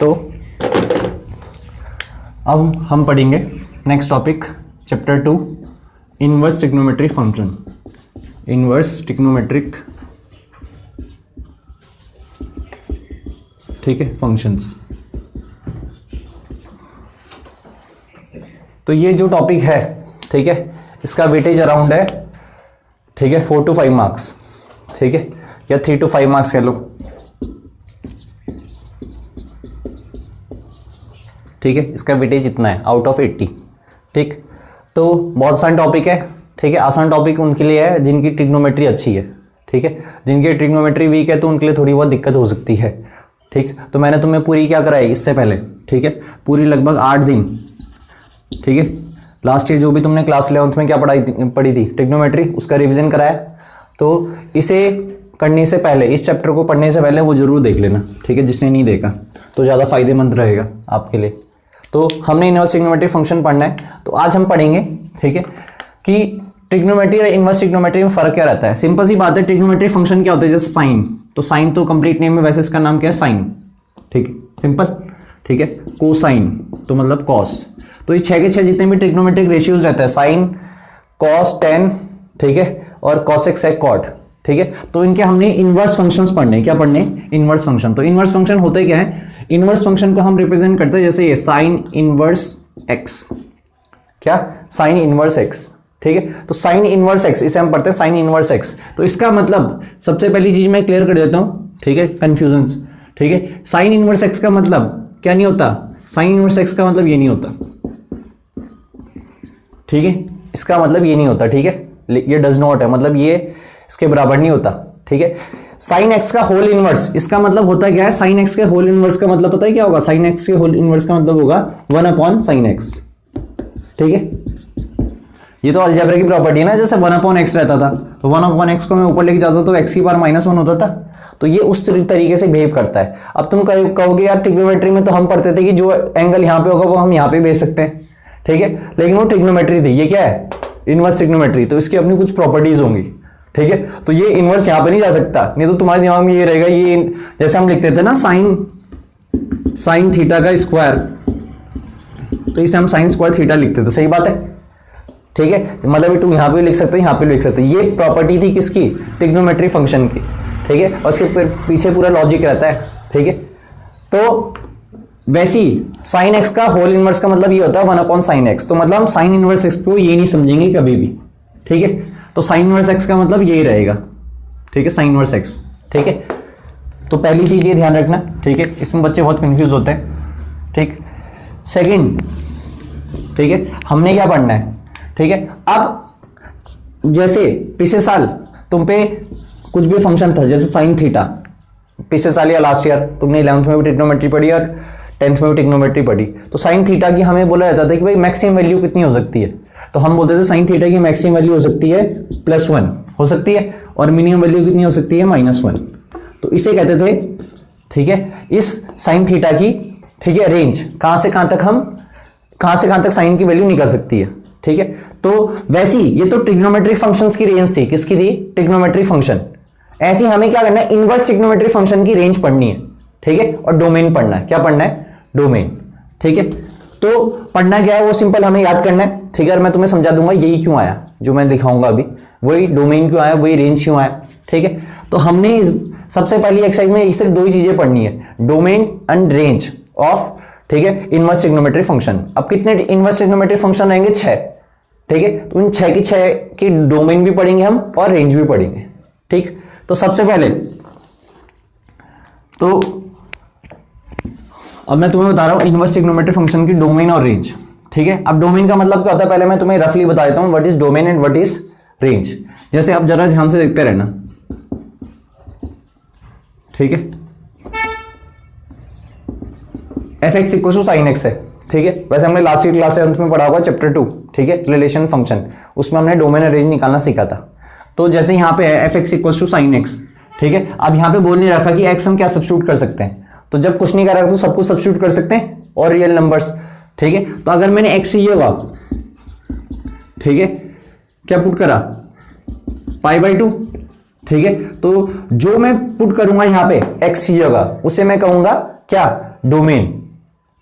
तो अब हम पढ़ेंगे next topic chapter 2 inverse trigonometric function. Inverse trigonometric, ठीक है, फंक्शंस। तो ये जो टॉपिक है, ठीक है, इसका वेटेज अराउंड है, ठीक है, 4 to 5 मार्क्स, ठीक है, या 3 to 5 मार्क्स कह लो, ठीक है। इसका वेटेज इतना है आउट ऑफ 80, ठीक। तो बहुत आसान टॉपिक है, ठीक है। आसान टॉपिक उनके लिए है जिनकी ट्रिग्नोमेट्री अच्छी है, ठीक है। जिनकी ट्रिग्नोमेट्री वीक है तो उनके लिए थोड़ी बहुत दिक्कत हो सकती है, ठीक। तो मैंने तुम्हें पूरी क्या कराई इससे पहले, ठीक है, पूरी लगभग 8 दिन, ठीक है। लास्ट ईयर जो भी तुमने क्लास 11th में क्या पढ़ी थी ट्रिग्नोमेट्री, उसका रिवीजन कराया। तो इसे करने से पहले, इस चैप्टर को पढ़ने से पहले वो जरूर देख लेना, ठीक है, जिसने नहीं देखा तो ज़्यादा फायदेमंद रहेगा आपके लिए। तो हमने इनवर्स ट्रिग्नोमेट्रिक फंक्शन पढ़ना है, तो आज हम पढ़ेंगे, ठीक है, कि ट्रिग्नोमेट्री और इनवर्स ट्रिग्नोमेट्री में फर्क क्या रहता है। सिंपल सी बात है, ट्रिग्नोमेट्रिक फंक्शन क्या होता है, जैसे साइन, तो साइन तो कंप्लीट नेम है, वैसे इसका नाम क्या है, साइन, ठीक है, सिंपल, ठीक है। कोसाइन तो मतलब कॉस। तो ये 6 के 6 जितने भी ट्रिग्नोमेट्रिक रेशियोज रहते हैं, साइन, कॉस, टेन, ठीक है, और कॉसेक, सेक, कॉट, ठीक है। तो इनके हमने इनवर्स फंक्शंस पढ़ने, क्या पढ़ने, इनवर्स फंक्शन। तो इनवर्स फंक्शन होते क्या है, इनवर्स फंक्शन को हम रिप्रेजेंट करते हैं जैसे ये साइन इनवर्स एक्स, क्या, साइन इनवर्स एक्स, ठीक है। तो साइन इनवर्स एक्स, इसे हम पढ़ते हैं साइन इनवर्स एक्स। तो इसका मतलब सबसे पहली चीज मैं क्लियर कर देता हूं, ठीक है, कंफ्यूजन्स, ठीक है। साइन इनवर्स एक्स का मतलब क्या नहीं होता, साइन इनवर्स एक्स का मतलब ये नहीं होता, ठीक है, इसका मतलब ये नहीं होता, ठीक है, ये डज नॉट है, मतलब ये इसके बराबर नहीं होता, ठीक है। साइन एक्स का होल इनवर्स, इसका मतलब होता क्या है, साइन एक्स के होल इनवर्स का मतलब पता है क्या होगा, साइन एक्स के होल इनवर्स का मतलब होगा 1/sin x, ठीक है। ये तो अलजेब्रा की प्रॉपर्टी है ना, जैसे 1/x रहता था, तो 1/x को मैं ऊपर लेके जाता तो x की पावर -1 होता था। तो ये उस तरीके से बिहेव करता है। अब तुम कहोगे यार ट्रिग्नोमेट्री में तो हम पढ़ते थे कि जो एंगल यहाँ पे होगा वो हम यहाँ पे भेज सकते हैं, ठीक है, लेकिन वो ट्रिग्नोमेट्री थी, ये क्या है, इनवर्स ट्रिग्नोमेट्री। तो इसकी अपनी कुछ प्रॉपर्टीज होंगी, ठीक है। तो ये इनवर्स यहाँ पे नहीं जा सकता, नहीं तो तुम्हारे दिमाग में ये रहेगा, ये जैसे हम लिखते थे ना साइन थीटा का स्क्वायर, तो इसे हम साइन स्क्वायर थीटा लिखते थे, सही बात है, ठीक है। मतलब टू यहाँ पे लिख सकते हैं, यहाँ पे लिख सकते हैं। ये प्रॉपर्टी थी किसकी, ट्रिग्नोमेट्री फंक्शन की, ठीक है, और इसके पीछे पूरा लॉजिक रहता है, ठीक है। तो वैसी साइन एक्स का होल इनवर्स का मतलब ये होता है 1/sin x। तो मतलब हम साइन इनवर्स एक्स को ये नहीं समझेंगे कभी भी, ठीक है। तो साइन इनवर्स एक्स का मतलब यही रहेगा, ठीक है, साइन इनवर्स एक्स, ठीक है। तो पहली चीज ये ध्यान रखना, ठीक है, इसमें बच्चे बहुत कंफ्यूज होते हैं, ठीक। सेकंड, ठीक है, हमने क्या पढ़ना है, ठीक है। अब जैसे पिछले साल तुम पे कुछ भी फंक्शन था, जैसे साइन थीटा, पिछले साल या लास्ट ईयर तुमने 11th में भी ट्रिग्नोमेट्री पढ़ी और 10th में भी ट्रिग्नोमेट्री पढ़ी। तो साइन थीटा की हमें बोला जाता था कि भाई मैक्सिमम वैल्यू कितनी हो सकती है, तो हम बोलते थे साइन थीटा की मैक्सिमम वैल्यू हो सकती है +1 हो सकती है, और मिनिमम वैल्यू कितनी हो सकती है, -1। तो इसे कहते थे, ठीक है, इस साइन थीटा की, ठीक है, रेंज कहां से कहां तक साइन की वैल्यू निकल सकती है, ठीक है। तो वैसी ये तो ट्रिग्नोमेट्रिक फंक्शंस की रेंज थी, किसकी थी, ट्रिग्नोमेट्रिक फंक्शन। ऐसी हमें क्या करना है, इनवर्स ट्रिग्नोमेट्रिक फंक्शन की रेंज पढ़नी है, ठीक है, और डोमेन पढ़ना है। क्या पढ़ना है, डोमेन, ठीक है। तो पढ़ना क्या है वो सिंपल हमें याद करना है, ठीक है। और मैं तुम्हें समझा दूंगा यही क्यों आया, जो मैं दिखाऊंगा अभी, वही डोमेन क्यों आया, वही रेंज क्यों आया, ठीक है। तो हमने सबसे पहली एक्सरसाइज में इस तरह 2 ही चीजें पढ़नी है, डोमेन एंड रेंज ऑफ, ठीक है, इनवर्स ट्रिग्नोमेट्रिक फंक्शन। अब कितने इनवर्स ट्रिग्नोमेट्रिक फंक्शन रहेंगे, 6, ठीक है। तो इन 6 की डोमेन भी पढ़ेंगे हम और रेंज भी पढ़ेंगे, ठीक। तो सबसे पहले तो अब मैं तुम्हें बता रहा हूं इनवर्स ट्रिग्नोमेट्रिक फंक्शन की डोमेन और रेंज, ठीक है। अब डोमेन का मतलब क्या होता है, पहले मैं तुम्हें रफली बता देता हूं what is domain and what is range. जैसे आप जरा ध्यान से देखते रहना, ठीक है, f(x) = sin x है, ठीक है। वैसे हमने लास्ट ईयर क्लास 11th में पढ़ा होगा चैप्टर 2, ठीक है, रिलेशन फंक्शन, उसमें हमने डोमेन और रेंज निकालना सीखा था। तो जैसे यहाँ पे है f(x) = sin x, ठीक है। अब यहाँ पे बोल नहीं रखा कि x हम क्या सब्स्टिट्यूट कर सकते हैं, तो जब कुछ नहीं कर रहा तो सब कुछ सब्स्टिट्यूट कर सकते हैं और रियल नंबर्स, ठीक है। तो अगर मैंने x ये होगा, ठीक है, क्या पुट करा, π/2, ठीक है। तो जो मैं पुट करूंगा यहाँ पे x ये होगा, उसे मैं कहूंगा क्या, डोमेन,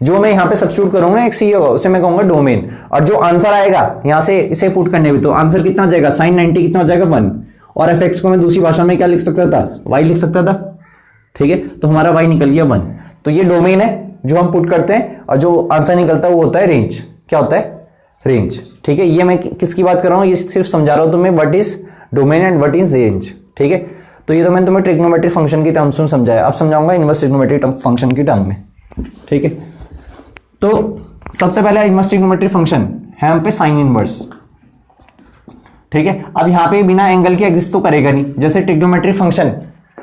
जो मैं यहाँ पे सब्स्टिट्यूट करूंगा ना एक्स ही होगा उसे मैं कहूंगा डोमेन, और जो आंसर आएगा यहां से इसे पुट करने में, तो आंसर कितना आ जाएगा sin 90 कितना हो जाएगा 1, और एफ एक्स को मैं दूसरी भाषा में क्या लिख सकता था, y लिख सकता था, ठीक है, तो हमारा y निकल गया 1। तो ये डोमेन है जो हम पुट करते हैं, और जो आंसर निकलता है वो होता है रेंज। क्या होता है, रेंज, ठीक है। ये मैं किसकी बात कर रहा हूँ, ये सिर्फ समझा रहा हूँ तुम्हें what is domain and what is range, ठीक है। तो ये तो मैंने तुम्हें ट्रिग्नोमेट्रिक फंक्शन की टर्म्स में समझाया, अब समझाऊंगा इनवर्स ट्रिग्नोमेट्रिक फंक्शन की टर्म में, ठीक है। तो सबसे पहले इनवर्स ट्रिग्नोमेट्रिक फंक्शन है हम पे साइन इनवर्स, ठीक है। अब यहाँ पे बिना एंगल के एग्जिस्ट तो करेगा नहीं, जैसे ट्रिग्नोमेट्रिक फंक्शन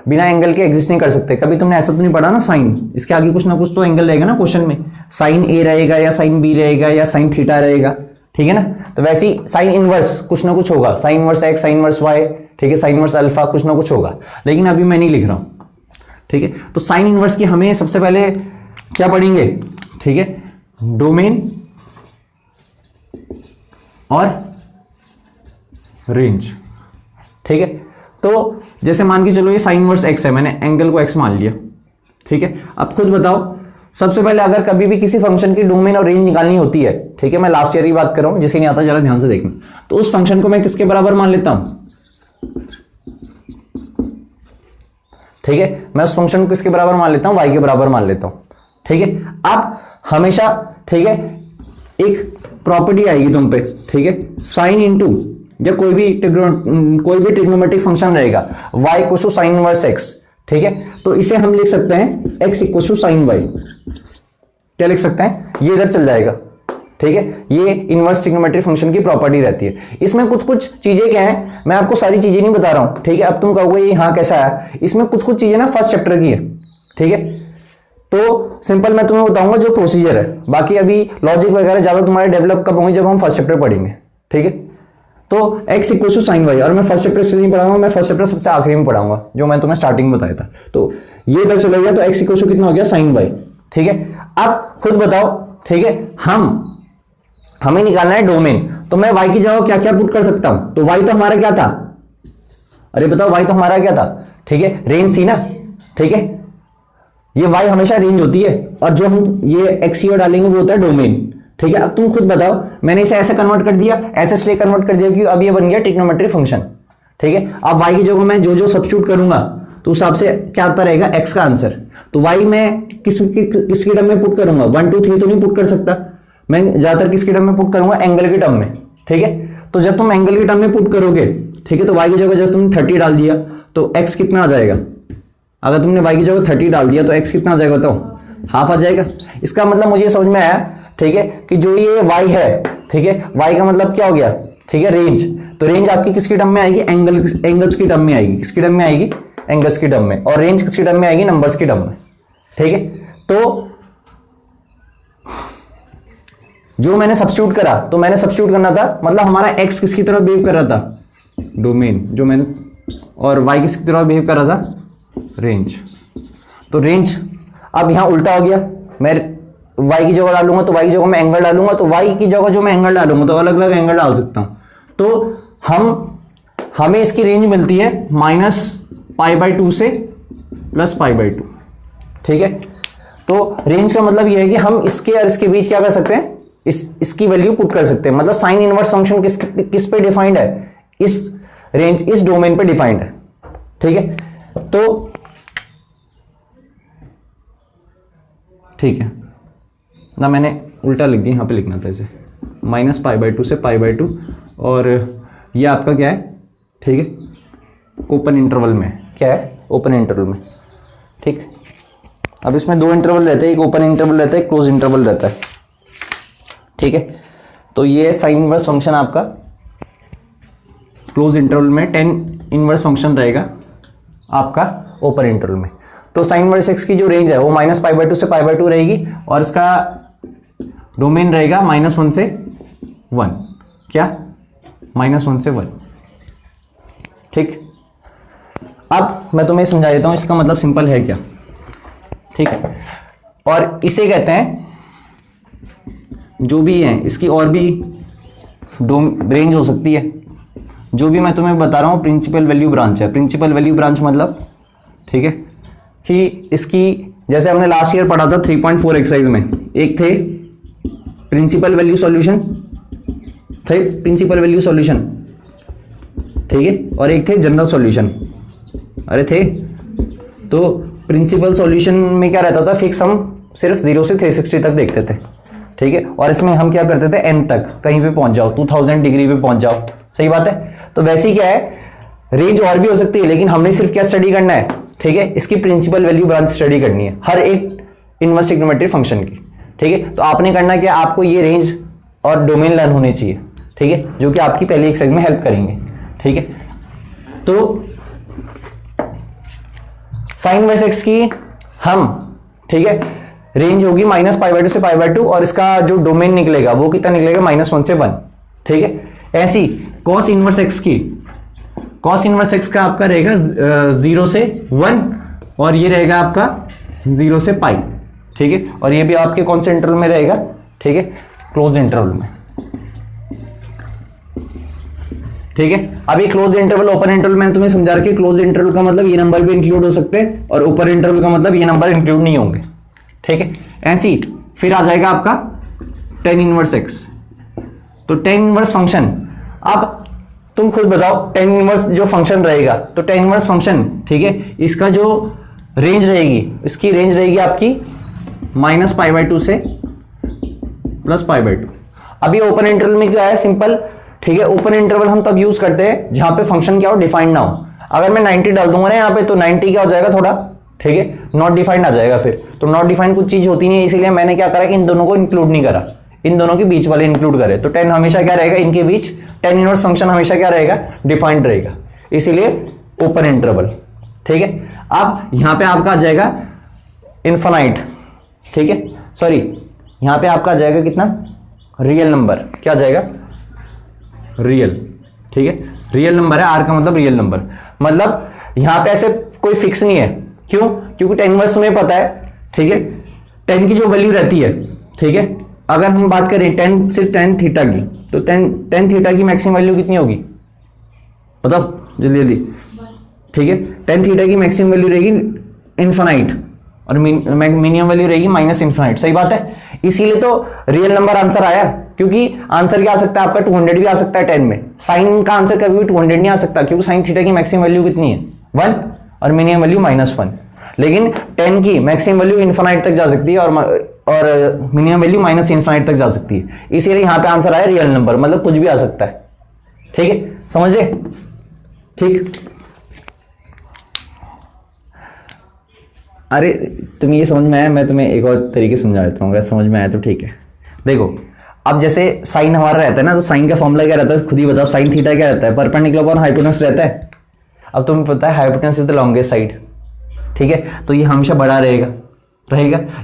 बिना एंगल के एग्जिस्ट नहीं कर सकते। कभी तुमने ऐसा तो नहीं पढ़ा ना, साइन इसके आगे कुछ ना कुछ तो एंगल रहेगा ना क्वेश्चन में, साइन ए रहेगा या साइन बी रहेगा या साइन थीटा रहेगा, ठीक है ना। तो वैसे ही साइन इनवर्स कुछ ना कुछ होगा, sine inverse x, sine inverse y, ठीक है, साइन इनवर्स अल्फा, कुछ ना कुछ होगा, लेकिन अभी मैं नहीं लिख रहा हूं, ठीक है। तो साइन इनवर्स की हमें सबसे पहले क्या पढ़ेंगे, ठीक है, डोमेन और रेंज, ठीक है। तो जैसे मान के चलो ये साइन इनवर्स एक्स है, मैंने एंगल को एक्स मान लिया, ठीक है। अब खुद बताओ, सबसे पहले अगर कभी भी किसी फंक्शन की डोमेन और रेंज निकालनी होती है, ठीक है, मैं लास्ट ईयर की बात कर रहा हूं, जिसे नहीं आता जरा ध्यान से देखना, तो उस फंक्शन को मैं किसके बराबर मान लेता हूं, ठीक है, मैं उस फंक्शन को किसके बराबर मान लेता हूं, y के बराबर मान लेता हूं, ठीक है। अब हमेशा, ठीक है, एक प्रॉपर्टी आएगी तुम पे, ठीक है, साइन इंटू या कोई भी ट्रिग्नोमेट्रिक फंक्शन रहेगा y equal to sine inverse x, ठीक है। तो इसे हम लिख सकते हैं x equal to sine y, क्या लिख सकते हैं, ये इधर चल जाएगा, ठीक है। ये इनवर्स ट्रिग्नोमेट्रिक फंक्शन की प्रॉपर्टी रहती है। इसमें कुछ कुछ चीजें क्या हैं, मैं आपको सारी चीजें नहीं बता रहा हूं, ठीक है। अब तुम कहोगे ये हाँ कैसा है, इसमें कुछ कुछ चीजें ना फर्स्ट चैप्टर की है, ठीक है। तो सिंपल मैं तुम्हें बताऊंगा जो प्रोसीजर है, बाकी अभी लॉजिक वगैरह ज्यादा तुम्हारे डेवलप कब होंगे, जब हम फर्स्ट चैप्टर पढ़ेंगे, ठीक है। तो x equal to sine y, और मैं फर्स्ट चैप्टर से नहीं पढ़ाऊंगा, मैं फर्स्ट चैप्टर सबसे आखिरी में पढ़ाऊंगा, जो मैं तुम्हें स्टार्टिंग में बताया था। तो ये इधर चला गया, तो x इक्वल टू कितना हो गया, साइन वाई, ठीक है। अब खुद बताओ, ठीक है, हमें निकालना है डोमेन, तो मैं y की जगह क्या क्या पुट कर सकता हूं, तो y तो हमारा क्या था, अरे बताओ y तो हमारा क्या था, ठीक है, रेंज थी ना, ठीक है। ये y हमेशा रेंज होती है, और जो हम ये x here डालेंगे वो होता है डोमेन, ठीक है। अब तुम खुद बताओ, मैंने इसे ऐसे कन्वर्ट कर दिया, ऐसे इसलिए कन्वर्ट कर दिया क्योंकि अब ये बन गया ट्रिग्नोमेट्रिक फंक्शन, ठीक है। अब y की जगह मैं जो जो सब्स्टिट्यूट करूंगा तो उस हिसाब से क्या आता रहेगा, x का आंसर। तो y मैं किसकी टर्म में पुट करूंगा, 1 2 3 तो नहीं पुट कर सकता, मैं ज्यादातर किसकी टर्म में पुट करूंगा, एंगल की टर्म में, ठीक है। तो जब तुम एंगल की टर्म में पुट करोगे, ठीक है, तो y की जगह जैसे तुमने 30 डाल दिया तो x कितना आ जाएगा, अगर तुमने y की जगह 30 डाल दिया तो x कितना आ जाएगा, बताओ, हाफ आ जाएगा। इसका मतलब मुझे समझ में आया, ठीक है, कि जो ये y है, ठीक है, y का मतलब क्या हो गया, ठीक है, रेंज। तो रेंज आपकी किसकी टर्म में आएगी, एंगल्स की टर्म में आएगी, किसकी टर्म में आएगी, एंगल्स की टर्म में, और रेंज किसकी टर्म में आएगी, नंबर्स की टर्म में, ठीक है। तो जो मैंने सब्स्टिट्यूट करा, तो मैंने सब्स्टिट्यूट करना था, मतलब हमारा x किसकी तरह बिहेव कर रहा था, डोमेन, जो मैंने, और y किसकी तरह बिहेव कर रहा था, रेंज। तो रेंज अब यहां उल्टा हो गया, मैं y की जगह डालूंगा तो y की जगह मैं एंगल डालूंगा, तो y की जगह जो मैं एंगल डालूंगा तो अलग अलग एंगल डाल सकता हूं। तो हमें इसकी रेंज मिलती है -π/2 से +π/2, ठीक है। तो रेंज का मतलब यह है कि हम इसके और इसके बीच क्या कर सकते हैं, इसकी वैल्यू पुट कर सकते हैं। मतलब साइन इनवर्स फंक्शन किस पे डिफाइंड है, इस रेंज, इस डोमेन पे डिफाइंड है, ठीक है। तो ठीक है ना, मैंने उल्टा लिख दिया, यहाँ पे लिखना था इसे -π/2 से π/2, और ये आपका क्या है, ठीक है, ओपन इंटरवल में, क्या है, ओपन इंटरवल में, ठीक। अब इसमें दो इंटरवल रहते हैं, एक ओपन इंटरवल रहता है, एक क्लोज इंटरवल रहता है, ठीक है। तो ये साइन इनवर्स फंक्शन आपका क्लोज इंटरवल में, टेन इनवर्स फंक्शन रहेगा आपका ओपन इंटरवल में। तो साइन इनवर्स एक्स की जो रेंज है वो -π/2 से π/2 रहेगी, और इसका डोमेन रहेगा -1 से 1, क्या, -1 से 1, ठीक। अब मैं तुम्हें समझा देता हूं इसका मतलब सिंपल है क्या, ठीक है। और इसे कहते हैं, जो भी है इसकी और भी रेंज हो सकती है, जो भी मैं तुम्हें बता रहा हूं प्रिंसिपल वैल्यू ब्रांच है। प्रिंसिपल वैल्यू ब्रांच मतलब, ठीक है, कि इसकी जैसे हमने लास्ट ईयर पढ़ा था 3.4 एक्सरसाइज में, एक थे प्रिंसिपल वैल्यू सॉल्यूशन, थे प्रिंसिपल वैल्यू सॉल्यूशन, ठीक है, और एक थे जनरल सॉल्यूशन। अरे थे, तो प्रिंसिपल सॉल्यूशन में क्या रहता था, फिक्स हम सिर्फ 0 से 360 तक देखते थे, ठीक है, और इसमें हम क्या करते थे, n तक कहीं पे पहुंच जाओ, 2000 डिग्री पे पहुंच जाओ, सही बात है। तो वैसे ही क्या है, रेंज और भी हो सकती है, लेकिन हमने सिर्फ क्या स्टडी करना है, ठीक है, इसकी प्रिंसिपल वैल्यू ब्रांच स्टडी करनी है हर एक इनवर्स ट्रिग्नोमेट्रिक फंक्शन की, ठीक है। तो आपने करना क्या, आपको ये रेंज और डोमेन लर्न होने चाहिए, ठीक है, जो कि आपकी पहली एक्सरसाइज में हेल्प करेंगे, ठीक है। तो साइन इनवर्स एक्स की हम, ठीक है, रेंज होगी -π/2 से π/2, और इसका जो डोमेन निकलेगा वो कितना निकलेगा, -1 से 1, ठीक है। ऐसी कॉस इनवर्स एक्स की, कॉस इनवर्स एक्स का आपका रहेगा 0 से 1, और ये रहेगा आपका 0 से π, ठीक है, और ये भी आपके कौन से इंटरवल में रहेगा, ठीक है, क्लोज इंटरवल में, ठीक है। अब ये क्लोज इंटरवल ओपन इंटरवल मैंने तुम्हें समझा रखी है। क्लोज इंटरवल का मतलब ये नंबर भी इंक्लूड हो सकते हैं, और ओपन इंटरवल का मतलब ये नंबर इंक्लूड नहीं होंगे, ठीक है। ऐसी फिर आ जाएगा आपका tan इनवर्स एक्स। तो tan इनवर्स फंक्शन, अब तुम खुद बताओ tan इनवर्स जो फंक्शन रहेगा, तो tan इनवर्स फंक्शन, ठीक है, इसका जो रेंज रहेगी, इसकी रेंज रहेगी आपकी -π/2 से +π/2। अभी ओपन इंटरवल में क्या है, सिंपल, ठीक है, ओपन इंटरवल हम तब यूज करते हैं जहां पे फंक्शन क्या हो, डिफाइंड ना हो। अगर मैं 90 डाल दूंगा ना यहाँ पे, तो 90 क्या हो जाएगा, थोड़ा, ठीक है, नॉट डिफाइंड आ जाएगा फिर। तो नॉट डिफाइंड कुछ चीज होती नहीं है, इसीलिए मैंने क्या करा, इन दोनों को इंक्लूड नहीं करा, इन दोनों के बीच वाले इंक्लूड करे। तो 10 हमेशा क्या रहेगा, इनके बीच tan इनवर्स फंक्शन हमेशा क्या रहेगा, डिफाइंड रहेगा, इसीलिए ओपन इंटरवल, ठीक है। अब यहां पे आपका आ जाएगा इनफाइनाइट, ठीक है, सॉरी, यहां पे आपका आ जाएगा कितना, रियल नंबर, क्या आ जाएगा, रियल, ठीक है, रियल नंबर है, आर का मतलब रियल नंबर, मतलब यहां पे ऐसे कोई फिक्स नहीं है, क्यों, क्योंकि tan इनवर्स तुम्हें पता है, ठीक है, tan की जो वैल्यू रहती है, ठीक है, अगर हम बात करें tan, सिर्फ tan थीटा की, तो tan थीटा की मैक्सिमम वैल्यू कितनी होगी, बताओ जल्दी जल्दी, ठीक है, tan थीटा की मैक्सिमम वैल्यू रहेगी इनफाइनाइट, और मिनिमम वैल्यू रहेगी -इनफाइनाइट, सही बात है। इसीलिए तो रियल नंबर आंसर आया, क्योंकि आंसर क्या आ सकता है आपका, 200 भी आ सकता है tan में। साइन का आंसर कभी भी 200 नहीं आ सकता, क्योंकि साइन थीटा की मैक्सिमम वैल्यू कितनी है, 1, और मिनिमम वैल्यू -1। लेकिन tan की मैक्सिमम वैल्यू इनफाइनाइट तक जा सकती है, और मिनिमम वैल्यू -इनफाइनाइट तक जा सकती है, इसीलिए यहां पे आंसर आया रियल नंबर, मतलब कुछ भी आ सकता है, ठीक है, समझे, ठीक। अरे तुम्हें ये समझ में आया, मैं तुम्हें एक और तरीके से समझा देता हूँ, अगर समझ में आया तो ठीक है। देखो, अब जैसे साइन हमारा रहता है ना, तो साइन का फॉर्मूला क्या रहता है, खुद ही बताओ, साइन थीटा क्या रहता है, परपेंडिकुलर अपॉन हाइपोटेनस रहता है। अब तुम्हें पता है hypotenuse is the longest side, ठीक है, तो ये हमेशा बड़ा रहेगा,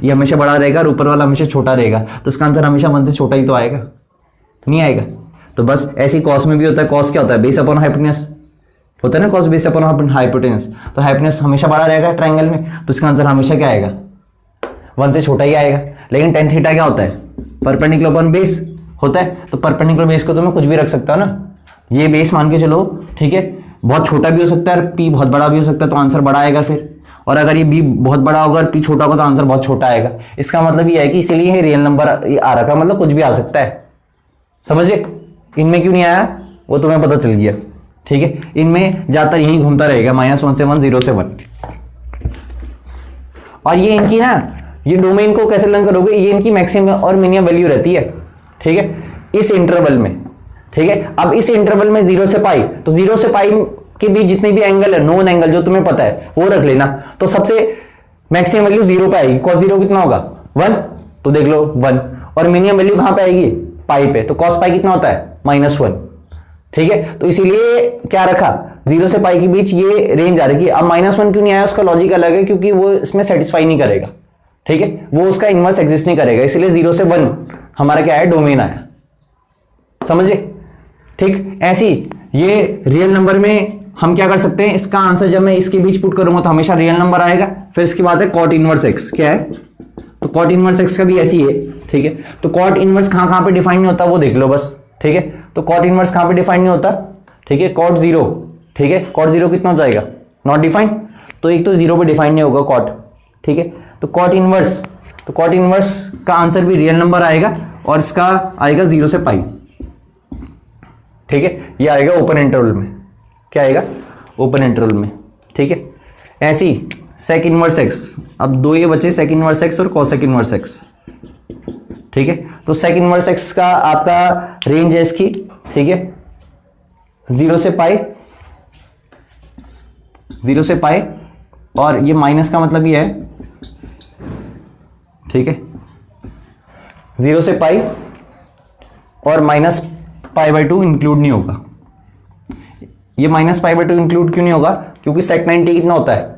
ये हमेशा बड़ा रहेगा, और ऊपर वाला हमेशा छोटा रहेगा, तो इसका आंसर हमेशा 1 से छोटा ही तो आएगा, नहीं आएगा। तो बस ऐसी कॉस में भी होता है, कॉस क्या होता है, बेस अपॉन हाइपोटेनस होता है ना, कॉस बेस अपॉन हाइपोटेनस, तो हाइपोटेनस हमेशा बड़ा रहेगा ट्रायंगल में, तो इसका आंसर हमेशा क्या आएगा, 1 से छोटा ही आएगा। लेकिन tan थीटा क्या होता है, परपेंडिकुलर अपॉन बेस होता है, तो परपेंडिकुलर बेस को तो मैं कुछ भी रख सकता हूं ना, ये बेस मान के चलो, ठीक है, बहुत छोटा भी हो सकता है और p बहुत बड़ा भी हो सकता है, तो आंसर बड़ा आएगा फिर। और अगर ये b बहुत बड़ा होगा और p छोटा होगा, तो आंसर बहुत छोटा आएगा। इसका मतलब ये है कि इसीलिए रियल नंबर आ रखा, मतलब कुछ भी आ सकता है, समझे। इनमें क्यों नहीं आया वो तुम्हें पता चल गया, ठीक है, इनमें ज्यादातर यही घूमता रहेगा, -1 से 1, 0 से 1। और ये इनकी ना, ये डोमेन को कैसे लर्न करोगे, ये इनकी मैक्सिमम और मिनिमम वैल्यू रहती है, ठीक है, इस इंटरवल में, ठीक है। अब इस इंटरवल में 0 से π, तो 0 से π के बीच जितने भी एंगल है, नोन एंगल जो तुम्हें पता है वो रख लेना, तो सबसे मैक्सिमम वैल्यू 0 पे आएगी। cos 0 कितना होगा, 1, तो देख लो 1, और मिनिमम वैल्यू कहां पे आएगी, पाई पे, तो cos π कितना होता है, -1, ठीक है। तो इसीलिए क्या रखा, 0 से π के बीच ये रेंज आ रही है। अब -1 क्यों नहीं आया, उसका लॉजिक अलग है, क्योंकि वो इसमें सेटिस्फाई नहीं करेगा, ठीक है, वो उसका इनवर्स एग्जिस्ट नहीं करेगा, इसलिए 0 से 1 हमारा क्या है, डोमेन आया, समझे, ठीक। ऐसी ये रियल नंबर में हम क्या कर सकते हैं, इसका आंसर जब मैं इसके बीच पुट करूंगा तो हमेशा रियल नंबर आएगा। फिर इसके बाद है कॉट इनवर्स एक्स, क्या है, तो कॉट इनवर्स एक्स का भी ऐसी है, ठीक है। तो कॉट इनवर्स कहां कहां पे डिफाइन नहीं होता वो देख लो बस, ठीक है। तो कॉट इनवर्स कहां पे डिफाइन नहीं होता, ठीक है, कॉट 0, ठीक है, कॉट 0 कितना हो जाएगा, नॉट डिफाइंड, तो एक तो 0 पे डिफाइन नहीं होगा कॉट, ठीक है। तो कॉट इनवर्स का आंसर भी रियल नंबर आएगा और इसका आएगा 0 से पाई। ठीक है, ये आएगा ओपन इंटरवल में। क्या आएगा? ओपन इंटरवल में। ठीक है, ऐसी सेक इनवर्स एक्स, अब दो ये बचे सेक इनवर्स एक्स और कॉसेक इनवर्स एक्स। ठीक है, तो सेक इनवर्स एक्स का आपका रेंज है इसकी, ठीक है, 0 से पाई और ये माइनस का मतलब ये है, ठीक है, 0 से पाई और माइनस π/2 इंक्लूड नहीं होगा। ये माइनस π/2 इंक्लूड क्यों नहीं होगा? क्योंकि सेक 90 कितना होता है?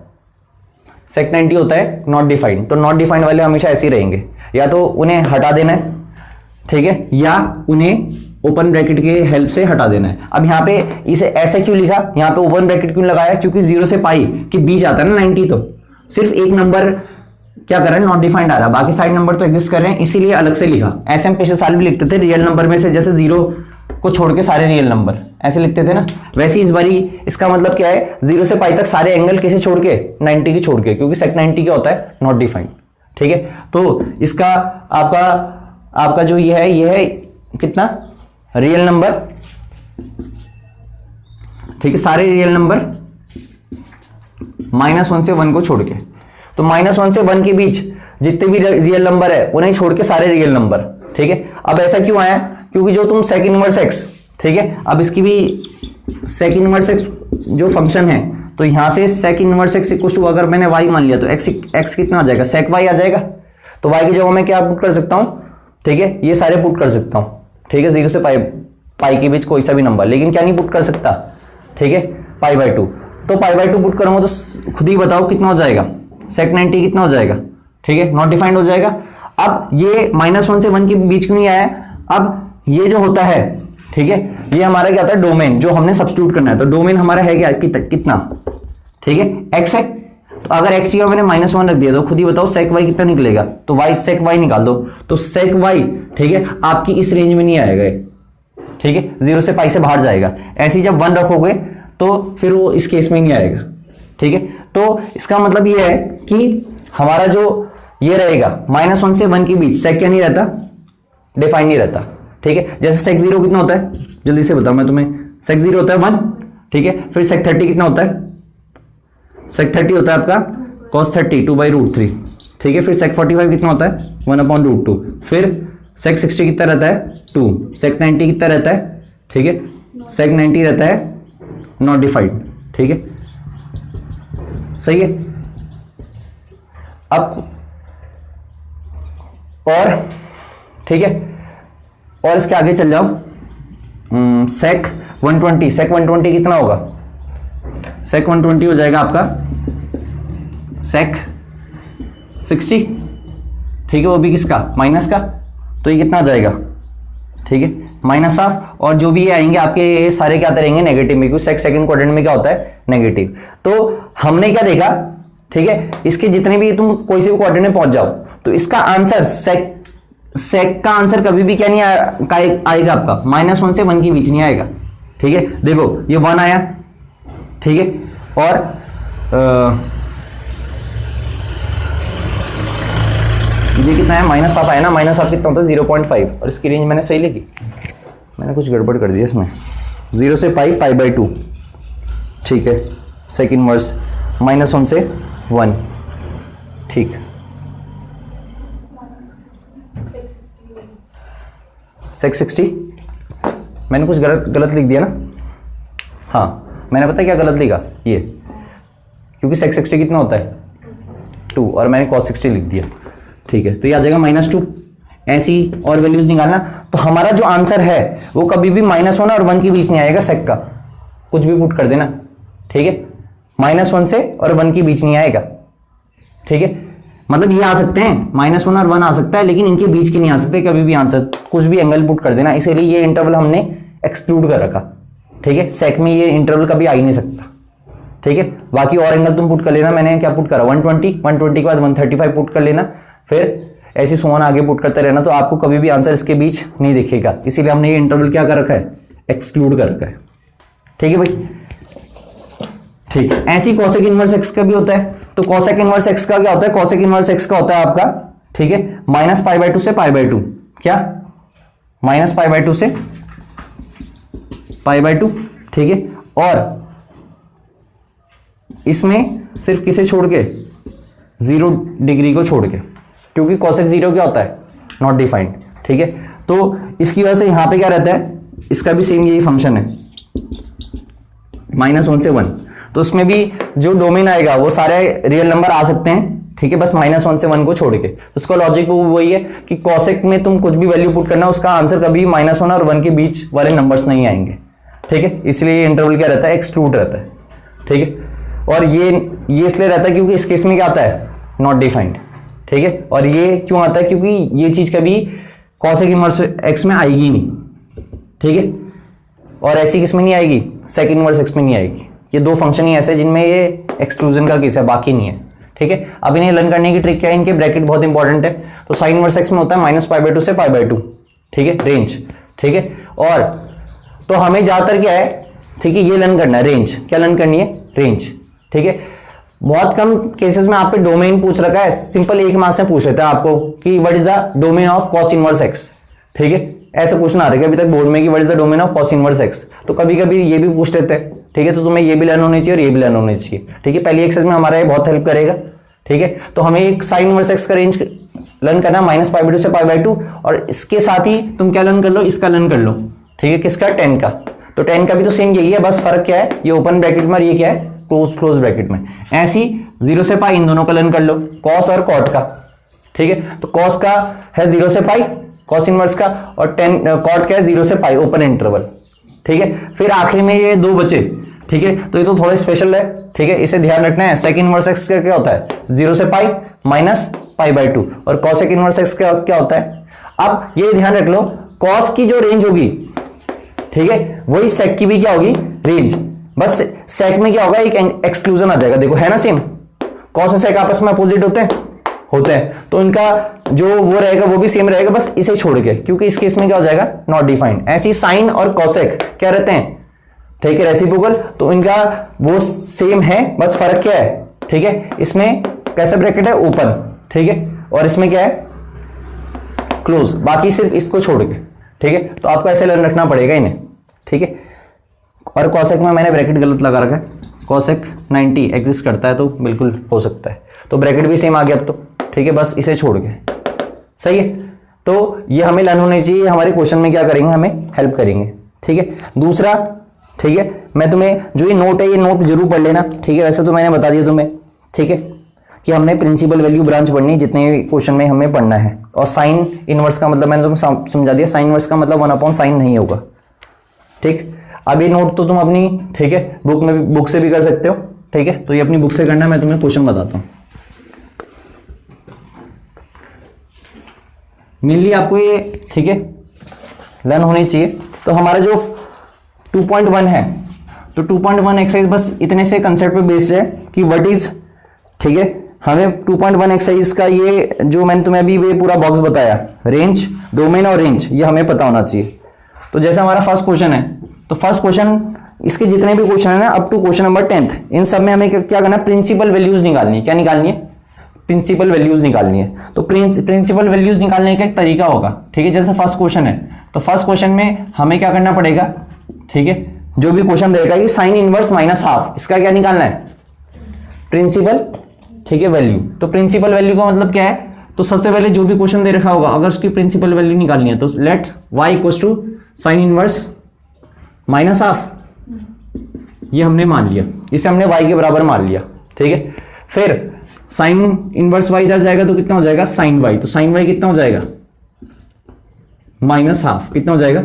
सेक 90 होता है नॉट डिफाइंड, तो नॉट डिफाइंड वाले हमेशा ऐसे ही रहेंगे, या तो उन्हें हटा देना है, ठीक है, या उन्हें ओपन ब्रैकेट के हेल्प से हटा देना है। अब यहाँ पे इसे ऐसे क्यों लिखा, यहाँ पे ओपन ब्रैकेट क्यों लगाया? क्योंकि 0 से पाई के बीच आता है ना 90, तो सिर्फ एक नंबर क्या कर रहा है? नॉट डिफाइंड आ रहा है, बाकी साइड नंबर तो एग्जिस्ट कर रहे हैं, इसीलिए अलग से लिखा। ऐसे हम पिछले साल भी लिखते थे रियल नंबर में से, जैसे 0 को छोड़ के सारे रियल नंबर ऐसे लिखते थे ना, वैसे इस बारी इसका मतलब क्या है? 0 से पाई तक सारे एंगल किसे छोड़ के? 90 के छोड़ के, क्योंकि सेक 90 क्या होता है? Not defined. ठीक है, तो इसका आपका जो ये है कितना? रियल नंबर, ठीक है, सारे रियल नंबर -1 से 1 को छोड़ के, तो -1 से 1 के बीच जितने भी रियल नंबर है उन्हें छोड़ के सारे रियल नंबर। ठीक है, अब ऐसा क्यों आया? क्योंकि जो तुम सेक इनवर्स एक्स, ठीक है, अब इसकी भी सेक इनवर्स एक्स जो फंक्शन है, तो यहां से sec inverse x equal to, अगर मैंने y मान लिया तो x कितना आ जाएगा? सेक y आ जाएगा। तो y की जगह मैं क्या पुट कर सकता हूं? ठीक है, ये सारे पुट कर सकता हूं। ठीक है, 0 से पाई के बीच कोई सा भी नंबर, लेकिन क्या नहीं पुट कर सकता? ठीक है, π/2। तो π/2 पुट करूंगा तो खुद ही बताओ कितना हो जाएगा? सेक 90 कितना हो जाएगा? ठीक है, नॉट डिफाइंड हो जाएगा। अब ये -1 से 1 के बीच क्यों नहीं आया? अब ये जो होता है, ठीक है, ये हमारा क्या होता है? डोमेन, जो हमने सब्स्टिट्यूट करना है। तो डोमेन हमारा है क्या? कितना? ठीक है, x है। तो अगर x की मैंने -1 रख दिया तो खुद ही बताओ सेक y कितना निकलेगा? तो y सेक y निकाल दो, तो सेक y, ठीक है, आपकी इस रेंज में नहीं आएगा। ठीक है, 0 से पाई से बाहर जाएगा। ऐसे जब 1 रखोगे तो फिर वो इस केस में नहीं आएगा। ठीक है, तो इसका मतलब ये है कि हमारा जो ये रहेगा -1 से 1 के बीच सेक क्या नहीं रहता? डिफाइन नहीं रहता। ठीक है, जैसे सेक 0 कितना होता है? जल्दी से बताओ मैं तुम्हें। सेक 0 होता है 1। ठीक है, फिर सेक 30 कितना होता है? सेक 30 होता है आपका cos 30 2/√3। ठीक है, फिर सेक 45 कितना होता है? 1/√2। फिर सेक 60 कितना रहता है? 2। सेक 90 कितना रहता है? ठीक है, सेक 90 रहता है नॉट डिफाइंड। ठीक है, सही है। अब और ठीक है, और इसके आगे चल जाओ। सेक 120 कितना होगा? सेक 120 हो जाएगा आपका सेक 60। ठीक है, वो भी किसका? माइनस का। तो ये कितना आ जाएगा? ठीक है, -1/2। और जो भी ये आएंगे आपके ये सारे क्या रहेंगे? नेगेटिव में, क्योंकि सेक सेकंड क्वाड्रेंट में क्या होता है? नेगेटिव। तो हमने क्या देखा? ठीक है, इसके जितने भी तुम कोई से भी क्वाड्रेंट में पहुंच जाओ तो इसका आंसर सेक का आंसर कभी भी क्या नहीं आएगा आपका? -1 से 1 के बीच नहीं आएगा। ठीक है, देखो ये 1 आया, ठीक है, और ये कितना है? -1/2 आया ना। -1/2 कितना होता है? 0.5। और इसकी रेंज मैंने सही लिखी? मैंने कुछ गड़बड़ कर दिया इसमें। 0 से पाई π/2। ठीक है, सेक इनवर्स -1 से 1। ठीक, सेक 60 मैंने कुछ गलत लिख दिया ना? हाँ, मैंने पता क्या गलत लिखा? ये, क्योंकि सेक 60 कितना होता है? 2, और मैंने cos 60 लिख दिया। ठीक है, तो ये आ जाएगा -2। ऐसी और वैल्यूज निकालना। तो हमारा जो आंसर है वो कभी भी -1 और 1 के बीच नहीं आएगा। सेक का कुछ भी पुट कर देना। ठीक है, -1 से और 1 के बीच नहीं आएगा। ठीक है, मतलब ये आ सकते हैं, -1 और 1 आ सकता है, लेकिन इनके बीच के नहीं आ सकते कभी भी आंसर। कुछ भी एंगल पुट कर देना, इसीलिए ये इंटरवल हमने एक्सक्लूड कर रखा। ठीक है, सेक में ये इंटरवल कभी आ ही नहीं सकता। ठीक है, बाकी और एंगल तुम पुट कर लेना। मैंने क्या पुट करा? 120 के बाद 135 पुट कर लेना, फिर ऐसी सोन आगे पुट करते रहना, तो आपको कभी भी आंसर इसके बीच नहीं दिखेगा। इसीलिए हमने ये इंटरवल क्या कर रखा है? एक्सक्लूड कर रखा है। ठीक है भाई, ठीक है, ऐसी कॉसेक इनवर्स एक्स का भी होता है। तो कॉसेक इनवर्स एक्स का क्या होता है, कॉसेक इनवर्स एक्स का होता है आपका, ठीक है, -π/2 से π/2, क्या -π/2 से π/2, ठीक है। और इसमें सिर्फ किसे छोड़ के, 0 डिग्री को छोड़ के, क्योंकि कॉसेक 0 क्या होता है, नॉट डिफाइंड, ठीक है। तो इसकी वजह से यहां पे क्या रहता है, इसका भी सेम यही फंक्शन है, -1 से 1। तो उसमें भी जो डोमेन आएगा वो सारे रियल नंबर आ सकते हैं, ठीक है, बस -1 से 1 को छोड़ के। उसका लॉजिक वही है कि कॉसेक में तुम कुछ भी वैल्यू पुट करना, उसका आंसर कभी -1 और 1 के बीच वाले नंबर्स नहीं आएंगे, ठीक है। इसलिए इंटरवल क्या रहता है, एक्सक्लूड रहता है, ठीक है। और ये इसलिए रहता है क्योंकि इस केस में क्या आता है, नॉट डिफाइंड, ठीक है। और ये क्यों आता है, क्योंकि ये चीज कभी कॉसेक इनवर्स एक्स में आएगी नहीं, ठीक है। और ऐसी किस में नहीं आएगी, सेक इनवर्स एक्स में नहीं आएगी। ये दो फंक्शन ही ऐसे जिनमें ये एक्सक्लूजन का केस है, बाकी नहीं है, ठीक है। अब इन्हें लर्न करने की ट्रिक क्या है, इनके ब्रैकेट बहुत इंपॉर्टेंट है। तो साइन इनवर्स एक्स में होता है -π/2 से π/2, ठीक है, रेंज, ठीक है। और तो हमें ज्यादातर क्या है, ठीक है, ये लर्न करना है, रेंज, क्या लर्न करनी है, रेंज, ठीक है। बहुत कम केसेस में आप पे डोमेन पूछ रखा है, सिंपल 1 मार्क्स में पूछ लेता है आपको कि what is the domain of cos inverse x, ठीक है। ऐसे पूछना आ रहा है अभी तक बोर्ड में कि what is the domain of cos inverse x. तो कभी कभी ये भी पूछ लेते हैं, ठीक है। तो तुम्हें ये भी लर्न होनी चाहिए और ये भी लर्न होनी चाहिए, ठीक है। पहली एक्सरसाइज में हमारा ये बहुत हेल्प करेगा, ठीक है। तो हमें एक साइन इनवर्स एक्स का रेंज लर्न करना -π/2 से π/2, और इसके साथ ही तुम क्या लर्न कर लो, इसका लर्न कर लो, ठीक है, किसका, 10 का। तो 10 का भी तो सेम यही है, बस फर्क क्या है, ये ओपन ब्रैकेट में और ये क्या है, क्लोज ब्रैकेट में। ऐसी 0 से π इन दोनों का लर्न कर लो, कॉस और कॉट का, ठीक है। तो कॉस का है 0 से π, कॉस इनवर्स का, और 10 कॉट का है 0 से π, ओपन इंटरवल, ठीक है। फिर आखिरी में ये 2 बचे, ठीक है। तो ये तो थोड़ा स्पेशल है, ठीक है, इसे ध्यान रखना है। सेक इनवर्स एक्स का क्या होता है, 0 से π -π/2, और कॉसेक इनवर्स एक्स का क्या होता है। अब ये ध्यान रख लो, कॉस की जो रेंज होगी, ठीक है, वही सेक की भी क्या होगी, रेंज। बस सेक में क्या होगा, एक एक्सक्लूजन आ जाएगा, देखो है ना सेम, कॉस और सेक आपस में अपोजिट होते हैं, तो इनका जो वो रहेगा वो भी सेम रहेगा, बस इसे छोड़ के, क्योंकि इस केस में क्या हो जाएगा, नॉट डिफाइंड। ऐसी साइन और कॉसेक क्या रहते हैं, ठीक है, रेसिप्रोकल, तो इनका वो सेम है, बस फर्क क्या है, ठीक है। इसमें कैसा ब्रैकेट है, ओपन, ठीक है, और इसमें क्या है, क्लोज, बाकी सिर्फ इसको छोड़ के, ठीक है। तो आपको ऐसे लर्न रखना पड़ेगा इन्हें, ठीक है। और कॉसेक में मैंने ब्रैकेट गलत लगा रखा है, कॉसेक 90 एग्जिस्ट करता है, तो बिल्कुल हो सकता है, तो ब्रैकेट भी सेम आ गया अब तो, ठीक है, बस इसे छोड़ के, सही है। तो ये हमें लर्न होनी चाहिए, हमारे क्वेश्चन में क्या करेंगे, हमें हेल्प करेंगे, ठीक है। दूसरा, ठीक है, मैं तुम्हें जो ये नोट है, ये नोट जरूर पढ़ लेना, ठीक है। वैसे तो मैंने बता दिया तुम्हें, ठीक है, कि हमने प्रिंसिपल वैल्यू ब्रांच पढ़नी है, जितने भी क्वेश्चन में हमें पढ़ना है। और साइन इनवर्स का मतलब मैंने तुम्हें समझा दिया, साइन इनवर्स का मतलब 1/sin नहीं होगा, ठीक। अब ये नोट तो तुम अपनी, ठीक है, बुक से भी कर सकते हो, ठीक है। तो ये अपनी बुक से करना है, मैं तुम्हें क्वेश्चन बताता हूं। मेनली आपको ये, ठीक है, लर्न होनी चाहिए। तो हमारा जो 2.1 है, तो 2.1 एक्सरसाइज बस इतने से कंसेप्ट पे बेस्ड है कि व्हाट इज, ठीक है, हमें 2.1 एक्सरसाइज का ये जो मैंने तुम्हें अभी ये पूरा बॉक्स बताया, रेंज, डोमेन और रेंज, ये हमें पता होना चाहिए। तो जैसा हमारा फर्स्ट क्वेश्चन है, तो फर्स्ट क्वेश्चन, इसके जितने भी क्वेश्चन है ना up to question number 10th, इन सब में हमें क्या करना है, प्रिंसिपल वैल्यूज निकालनी है। क्या निकालनी है, प्रिंसिपल वैल्यूज निकालनी है। तो प्रिंसिपल वैल्यूज निकालने का एक तरीका होगा, ठीक है। जैसे फर्स्ट क्वेश्चन है, तो फर्स्ट क्वेश्चन में हमें क्या करना पड़ेगा, ठीक है, जो भी क्वेश्चन देगा कि साइन इनवर्स -½ इसका क्या निकालना है, प्रिंसिपल, ठीक है, वैल्यू। तो प्रिंसिपल वैल्यू का मतलब क्या है, तो सबसे पहले जो भी क्वेश्चन दे रखा होगा, अगर उसकी प्रिंसिपल वैल्यू निकालनी है, तो लेट y = साइन इनवर्स -½ ये हमने मान लिया, इसे हमने y के बराबर मान लिया, ठीक है। फिर साइन इनवर्स y इधर जाएगा तो कितना हो जाएगा, साइन y, तो साइन y कितना हो जाएगा, -½ कितना हो जाएगा,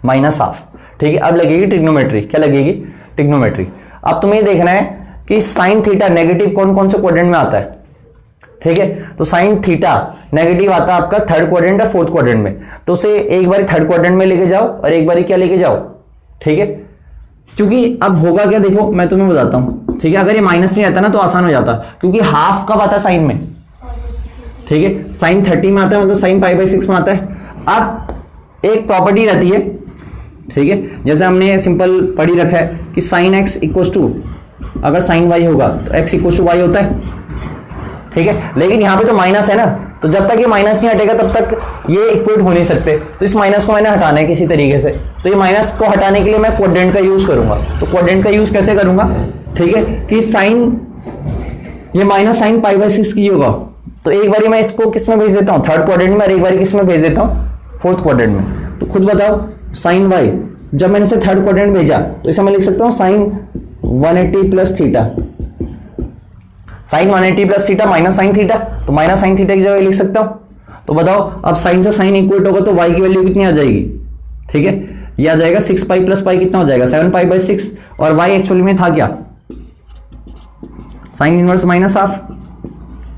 -½ ठीक है। अब लगेगी ट्रिग्नोमेट्री, क्या लगेगी, ट्रिग्नोमेट्री। अब तुम्हें ये देखना है कि साइन थीटा नेगेटिव कौन कौन से क्वाड्रेंट में आता है, ठीक है। तो साइन थीटा नेगेटिव आता है आपका 3rd क्वाड्रेंट या 4th क्वाड्रेंट में, तो उसे एक बार 3rd क्वाड्रेंट में लेके जाओ और एक बार क्या लेके जाओ, ठीक है। क्योंकि अब होगा क्या, देखो मैं तुम्हें बताता हूं, ठीक है। अगर ये माइनस नहीं आता ना तो आसान हो जाता, क्योंकि हाफ कब आता है साइन में, ठीक है, साइन 30 में आता है, मतलब साइन π/6 में आता है। अब एक प्रॉपर्टी रहती है, ठीक है, जैसे हमने सिंपल पढ़ी रखा है कि साइन एक्स इक्वल टू, अगर साइन वाई होगा तो एक्स इक्वल टू वाई होता है, ठीक है। लेकिन यहाँ पे तो माइनस है ना, तो जब तक ये माइनस नहीं हटेगा तब तक ये इक्वल हो नहीं सकते। तो इस माइनस को मैंने हटाना है किसी तरीके से, तो ये माइनस को हटाने के लिए मैं क्वाड्रेंट का यूज करूंगा। तो क्वाड्रेंट का यूज कैसे करूंगा, ठीक है, कि साइन, ये माइनस साइन पाई बाई 6 की होगा, तो एक बारी मैं इसको किस में भेज देता हूँ, थर्ड क्वाड्रेंट में, और एक बारी किस में भेज देता हूँ, फोर्थ क्वाड्रेंट में। तो खुद बताओ, साइन वाई जब मैंने इसे थर्ड क्वाड्रेंट भेजा तो इसे मैं लिख सकता हूँ sine 180 plus theta, sine 180 plus theta minus sine theta, तो माइनस साइन थीटा की जगह लिख सकता हूं। तो बताओ, अब साइन से साइन इक्वल होगा तो y की वैल्यू कितनी आ जाएगी, ठीक है, ये आ जाएगा 6 पाई प्लस पाई कितना हो जाएगा 7 पाई बाई 6, और y एक्चुअली में था क्या, साइन इनवर्स माइनस हाफ,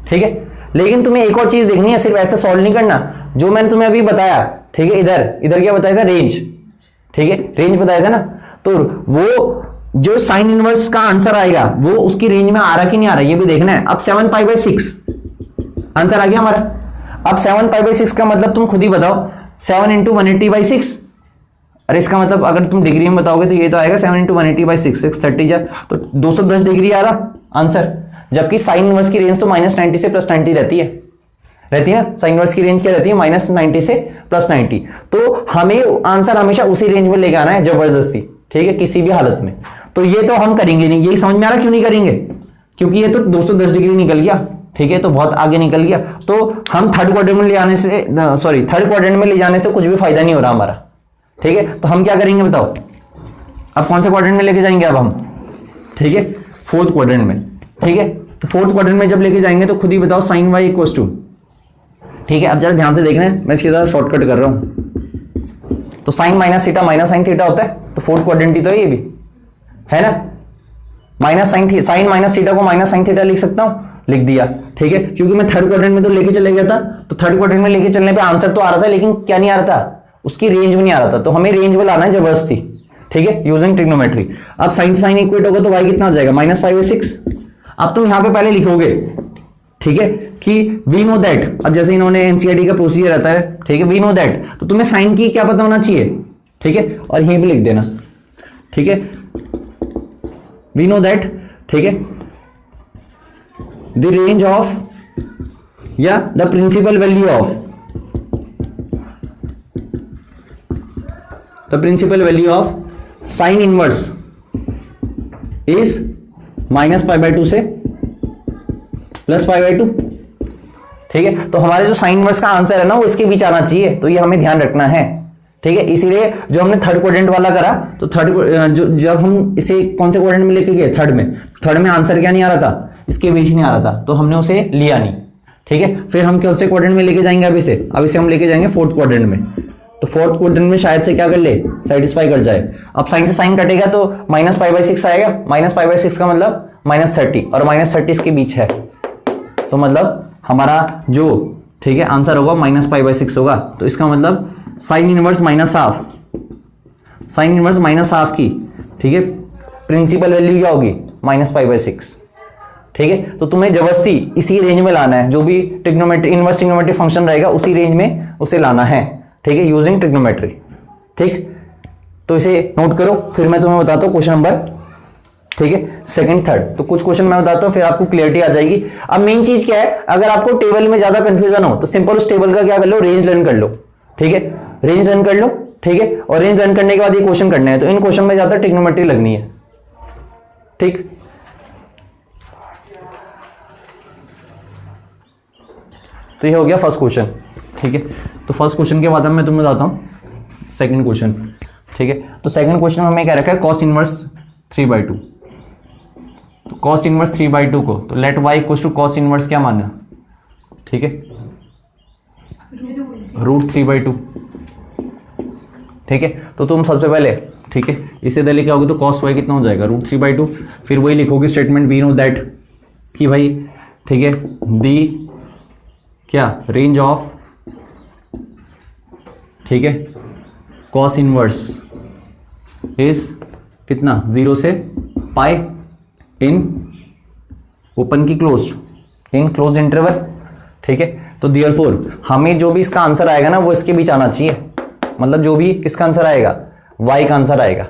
ठीक है। लेकिन तुम्हें एक और चीज देखनी है, सिर्फ ऐसे सॉल्व नहीं करना, जो मैंने तुम्हें अभी बताया, ठीक है, इधर क्या बताया था, रेंज, ठीक है, रेंज बताया था ना, तो वो जो साइन इनवर्स का आंसर आएगा वो उसकी रेंज में आ रहा कि नहीं आ रहा, ये भी देखना है। अब 7 पाई बाई 6 आंसर आ गया हमारा। अब 7 पाई बाई 6 का मतलब तुम खुद ही बताओ, 7 इंटू 180 बाई 6, अरे इसका मतलब अगर तुम डिग्री में बताओगे तो ये तो आएगा 7 इंटू 180 बाई 6, 630 जा, तो 210 डिग्री आ रहा आंसर। जबकि साइन इनवर्स की रेंज तो -90 से +90 रहती है ना, साइन इनवर्स की रेंज क्या रहती है, -90 से +90, तो हमें आंसर हमेशा उसी रेंज में लेके आना है जबरदस्ती, ठीक है, किसी भी हालत में। तो ये तो हम करेंगे नहीं, यही समझ में आ रहा क्यों नहीं करेंगे, क्योंकि ये तो 210 डिग्री निकल गया, ठीक है, तो बहुत आगे निकल गया, तो हम थर्ड क्वाड्रेंट में ले आने से, थर्ड क्वाड्रेंट में ले जाने से कुछ भी फायदा नहीं हो रहा हमारा, ठीक है। तो हम क्या करेंगे बताओ, अब कौन से क्वाड्रेंट में लेके जाएंगे अब हम, ठीक है, फोर्थ क्वाड्रेंट में, ठीक है। तो फोर्थ क्वाड्रेंट में जब लेके जाएंगे तो खुद ही बताओ साइन वाई इक्वल टू, ठीक है। अब जरा ध्यान से देखना है, मैं इसके साथ शॉर्टकट कर रहा हूं, तो sine minus theta minus sine theta होता है, तो फोर्थ क्वाड्रेंट ही तो ये भी है ना, माइनस साइन माइनस थीटा को माइनस साइन थीटा लिख सकता हूं, लिख दिया, ठीक है, क्योंकि मैं थर्ड क्वाड्रेंट में तो लेके चले गया था, तो थर्ड क्वाड्रेंट में लेके चलने पे आंसर तो आ रहा था, लेकिन क्या नहीं आ रहा था, उसकी रेंज में नहीं आ रहा था, तो हमें रेंज में लाना है जबरदस्ती, ठीक है, यूजिंग ट्रिग्नोमेट्री। अब साइन साइन इक्वेट होगा तो y कितना आ जाएगा, -5/6। अब तुम यहां पे पहले लिखोगे, ठीक है, कि वी नो दैट, अब जैसे इन्होंने एनसीईआरटी का प्रोसीजर रहता है, ठीक है, वी नो दैट, तो तुम्हें साइन की क्या पता होना चाहिए, ठीक है, और यहीं पे लिख देना, ठीक है, वी नो दैट, ठीक है, द रेंज ऑफ या the principal value of, the principal value of sine inverse is -π/2 से +π/2, ठीक है। तो हमारे जो साइन इनवर्स का आंसर है ना वो इसके बीच आना चाहिए, तो ये हमें ध्यान रखना है, ठीक है। इसीलिए जो हमने थर्ड क्वाड्रेंट वाला करा, तो जब हम इसे कौन से क्वाड्रेंट में लेके गए, थर्ड में आंसर क्या नहीं आ रहा था, इसके बीच नहीं आ रहा था, तो हमने उसे लिया नहीं, ठीक है। फिर हम कौन से क्वाड्रेंट में लेके जाएंगे, अब इसे हम लेके जाएंगे फोर्थ क्वाड्रेंट में, तो फोर्थ क्वाड्रेंट में शायद से क्या कर ले, सेटिस्फाई कर जाए। अब साइन से साइन कटेगा तो -π/6 आएगा, -π/6 का मतलब -30, और -30 इसके बीच है, तो मतलब हमारा जो, ठीक है, आंसर होगा -π/6 होगा। तो इसका मतलब sine inverse minus half, sine inverse minus half की, ठीक है, प्रिंसिपल वैल्यू क्या होगी, -π/6, ठीक है। तो तुम्हें जबरदस्ती इसी रेंज में लाना है, जो भी ट्रिग्नोमेट्री इनवर्स ट्रिग्नोमेट्री फंक्शन रहेगा उसी रेंज में उसे लाना है, ठीक है, यूजिंग ट्रिग्नोमेट्री, ठीक। तो इसे नोट करो, फिर मैं तुम्हें बताता हूं क्वेश्चन नंबर, ठीक है, सेकंड थर्ड। तो कुछ क्वेश्चन मैं बताता हूं, फिर आपको क्लियरिटी आ जाएगी। अब मेन चीज क्या है, अगर आपको टेबल में ज्यादा कंफ्यूजन हो तो सिंपल उस टेबल का क्या कर लो, रेंज लर्न कर लो, ठीक है, रेंज लर्न कर लो, ठीक है, और रेंज लर्न करने के बाद ये क्वेश्चन करने हैं, तो इन क्वेश्चन में ज्यादा ट्रिग्नोमेट्री लगनी है, ठीक। तो ये हो गया फर्स्ट क्वेश्चन, ठीक है। तो फर्स्ट क्वेश्चन के बाद मैं तुम्हें बताता हूं सेकंड क्वेश्चन, ठीक है। तो सेकंड क्वेश्चन में हमें क्या रखा है, cos इनवर्स 3/2, तो cos इनवर्स 3/2 को, तो let y equal to cos inverse क्या माना, ठीक है, √3/2, ठीक है। तो तुम सबसे पहले, ठीक है, इसे पहले क्या होगा, तो cos y कितना हो जाएगा, √3/2, फिर वही लिखोगे स्टेटमेंट वी नो दैट कि भाई, ठीक है, दी क्या रेंज ऑफ, ठीक है, cos इनवर्स इज कितना 0 से π इन ओपन की क्लोज्ड इन क्लोज इंटरवल, ठीक है। तो देयरफॉर हमें जो भी इसका आंसर आएगा ना वो इसके बीच आना चाहिए, मतलब जो भी इसका आंसर आएगा y का आंसर आएगा।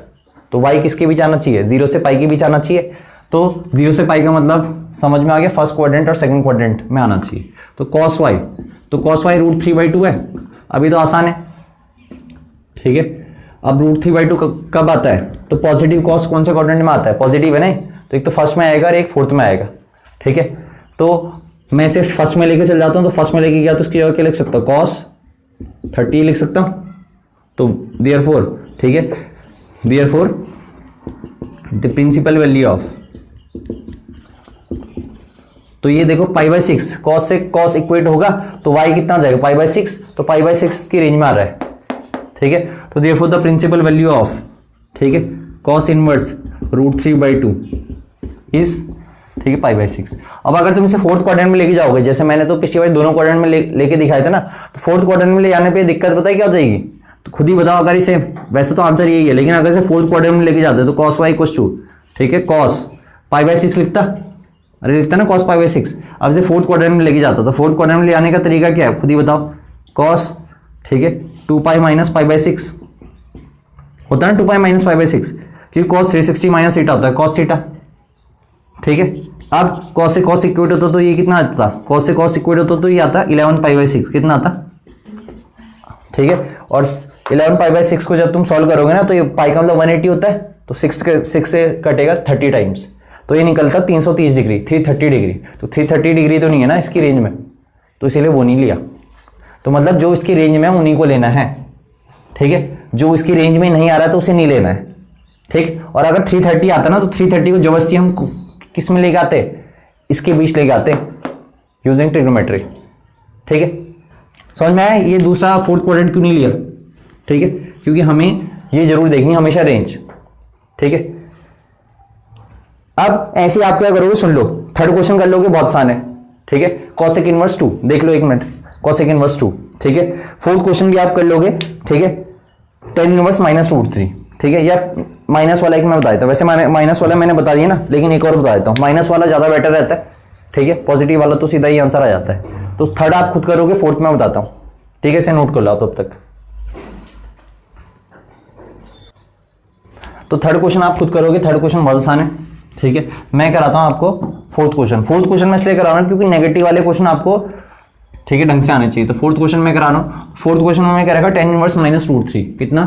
तो y किसके बीच आना चाहिए, 0 से पाई के बीच आना चाहिए। तो 0 से पाई का मतलब समझ में आ गया, फर्स्ट क्वाड्रेंट और सेकंड क्वाड्रेंट में आना चाहिए। तो cos y, तो cos y √3/2 है, अभी तो आसान है, ठीक है। अब √3/2 कब आता है, तो पॉजिटिव कॉस कौन से क्वाड्रेंट में आता है, पॉजिटिव है नहीं, तो एक तो फर्स्ट में आएगा और एक फोर्थ में आएगा, ठीक है। तो मैं इसे फर्स्ट में लेके चल जाता हूँ, तो फर्स्ट में लेके गया तो उसकी जगह क्या लिख सकता हूँ, cos 30 लिख सकता हूँ। तो देयरफॉर, ठीक है, therefore the principal value of, तो ये देखो π/6, cos से cos इक्वेट होगा तो y कितना जाएगा, π/6, तो π/6 की रेंज में आ रहा है, ठीक है। तो therefore the principal value of, ठीक है, cos इनवर्स √3/2 इज, ठीक है, π/6। अब अगर तुम इसे फोर्थ क्वाड्रेंट में लेके जाओगे, जैसे मैंने तो पिछली बार दोनों क्वाड्रेंट में लेके दिखाए थे ना, तो फोर्थ क्वाड्रेंट में ले जाने पे दिक्कत पता है क्या हो जाएगी, तो खुद ही बताओ। अगर इसे, वैसे तो आंसर यही है, लेकिन अगर इसे फोर्थ क्वाड्रेंट में लेके जाते हैं तो cos y इक्वल्स टू, ठीक है, cos π/6 लिखता, अरे लिखता ना cos π/6। अब इसे फोर्थ क्वाड्रेंट में लेके जाता, तो फोर्थ क्वाड्रेंट में ले आने का तरीका क्या है, खुद ही बताओ, cos, ठीक है, 2π - π/6 होता है ना, 2π - π/6, क्योंकि cos 360 माइनस थीटा होता है, cos थीटा, ठीक है। अब cos से cos इक्वेट होता तो ये कितना आता, cos से cos इक्वेट होता तो ये आता 11π/6, कितना आता, ठीक है। और 11π/6 को जब तुम सॉल्व करोगे ना, तो ये पाई का मतलब 180 होता है, तो 6 से कटेगा 30 टाइम्स, तो ये निकलता 330 डिग्री, 330 डिग्री। तो 330 डिग्री तो नहीं है ना इसकी रेंज में, तो इसीलिए वो नहीं लिया। तो मतलब जो इसकी रेंज में है उन्हीं को लेना है, ठीक है, जो इसकी रेंज में नहीं आ रहा तो उसे नहीं लेना है, ठीक। और अगर 330 आता ना, तो 330 को जबरदस्ती हम किस में लेके आते, इसके बीच लेके आते यूजिंग ट्रिग्नोमेट्री, ठीक है। समझ में आया, ये दूसरा फोर्थ क्वाड्रेंट क्यों नहीं लिया, ठीक है, क्योंकि हमें ये जरूर देखनी हमेशा रेंज, ठीक है। अब ऐसे आप क्या करोगे, सुन लो, थर्ड क्वेश्चन कर लोगे, बहुत आसान है, ठीक है। cosec इनवर्स 2 देख लो एक मिनट, cosec इनवर्स 2, ठीक है। फोर्थ क्वेश्चन भी आप कर लोगे, ठीक है, tan इनवर्स -√3, ठीक है, या माइनस वाला एक मैं बता देता हूँ, वैसे माइनस वाला मैंने बता दिया ना, लेकिन एक और बता देता हूँ, माइनस वाला ज्यादा बेटर रहता है, ठीक है, पॉजिटिव वाला तो सीधा ही आंसर आ जाता है। तो थर्ड आप खुद करोगे, फोर्थ मैं बताता हूँ, ठीक है, इसे नोट कर लो आप तब तक। तो थर्ड क्वेश्चन आप खुद करोगे, थर्ड क्वेश्चन बहुत आसान है, ठीक है। मैं कराता हूं आपको फोर्थ क्वेश्चन। फोर्थ क्वेश्चन में इसलिए करा रहा हूं क्योंकि नेगेटिव वाले क्वेश्चन आपको, ठीक है, ढंग से आने चाहिए। तो फोर्थ क्वेश्चन में करा रहा हूं। फोर्थ क्वेश्चन में मैं कह रहा tan इनवर्स -√3, कितना,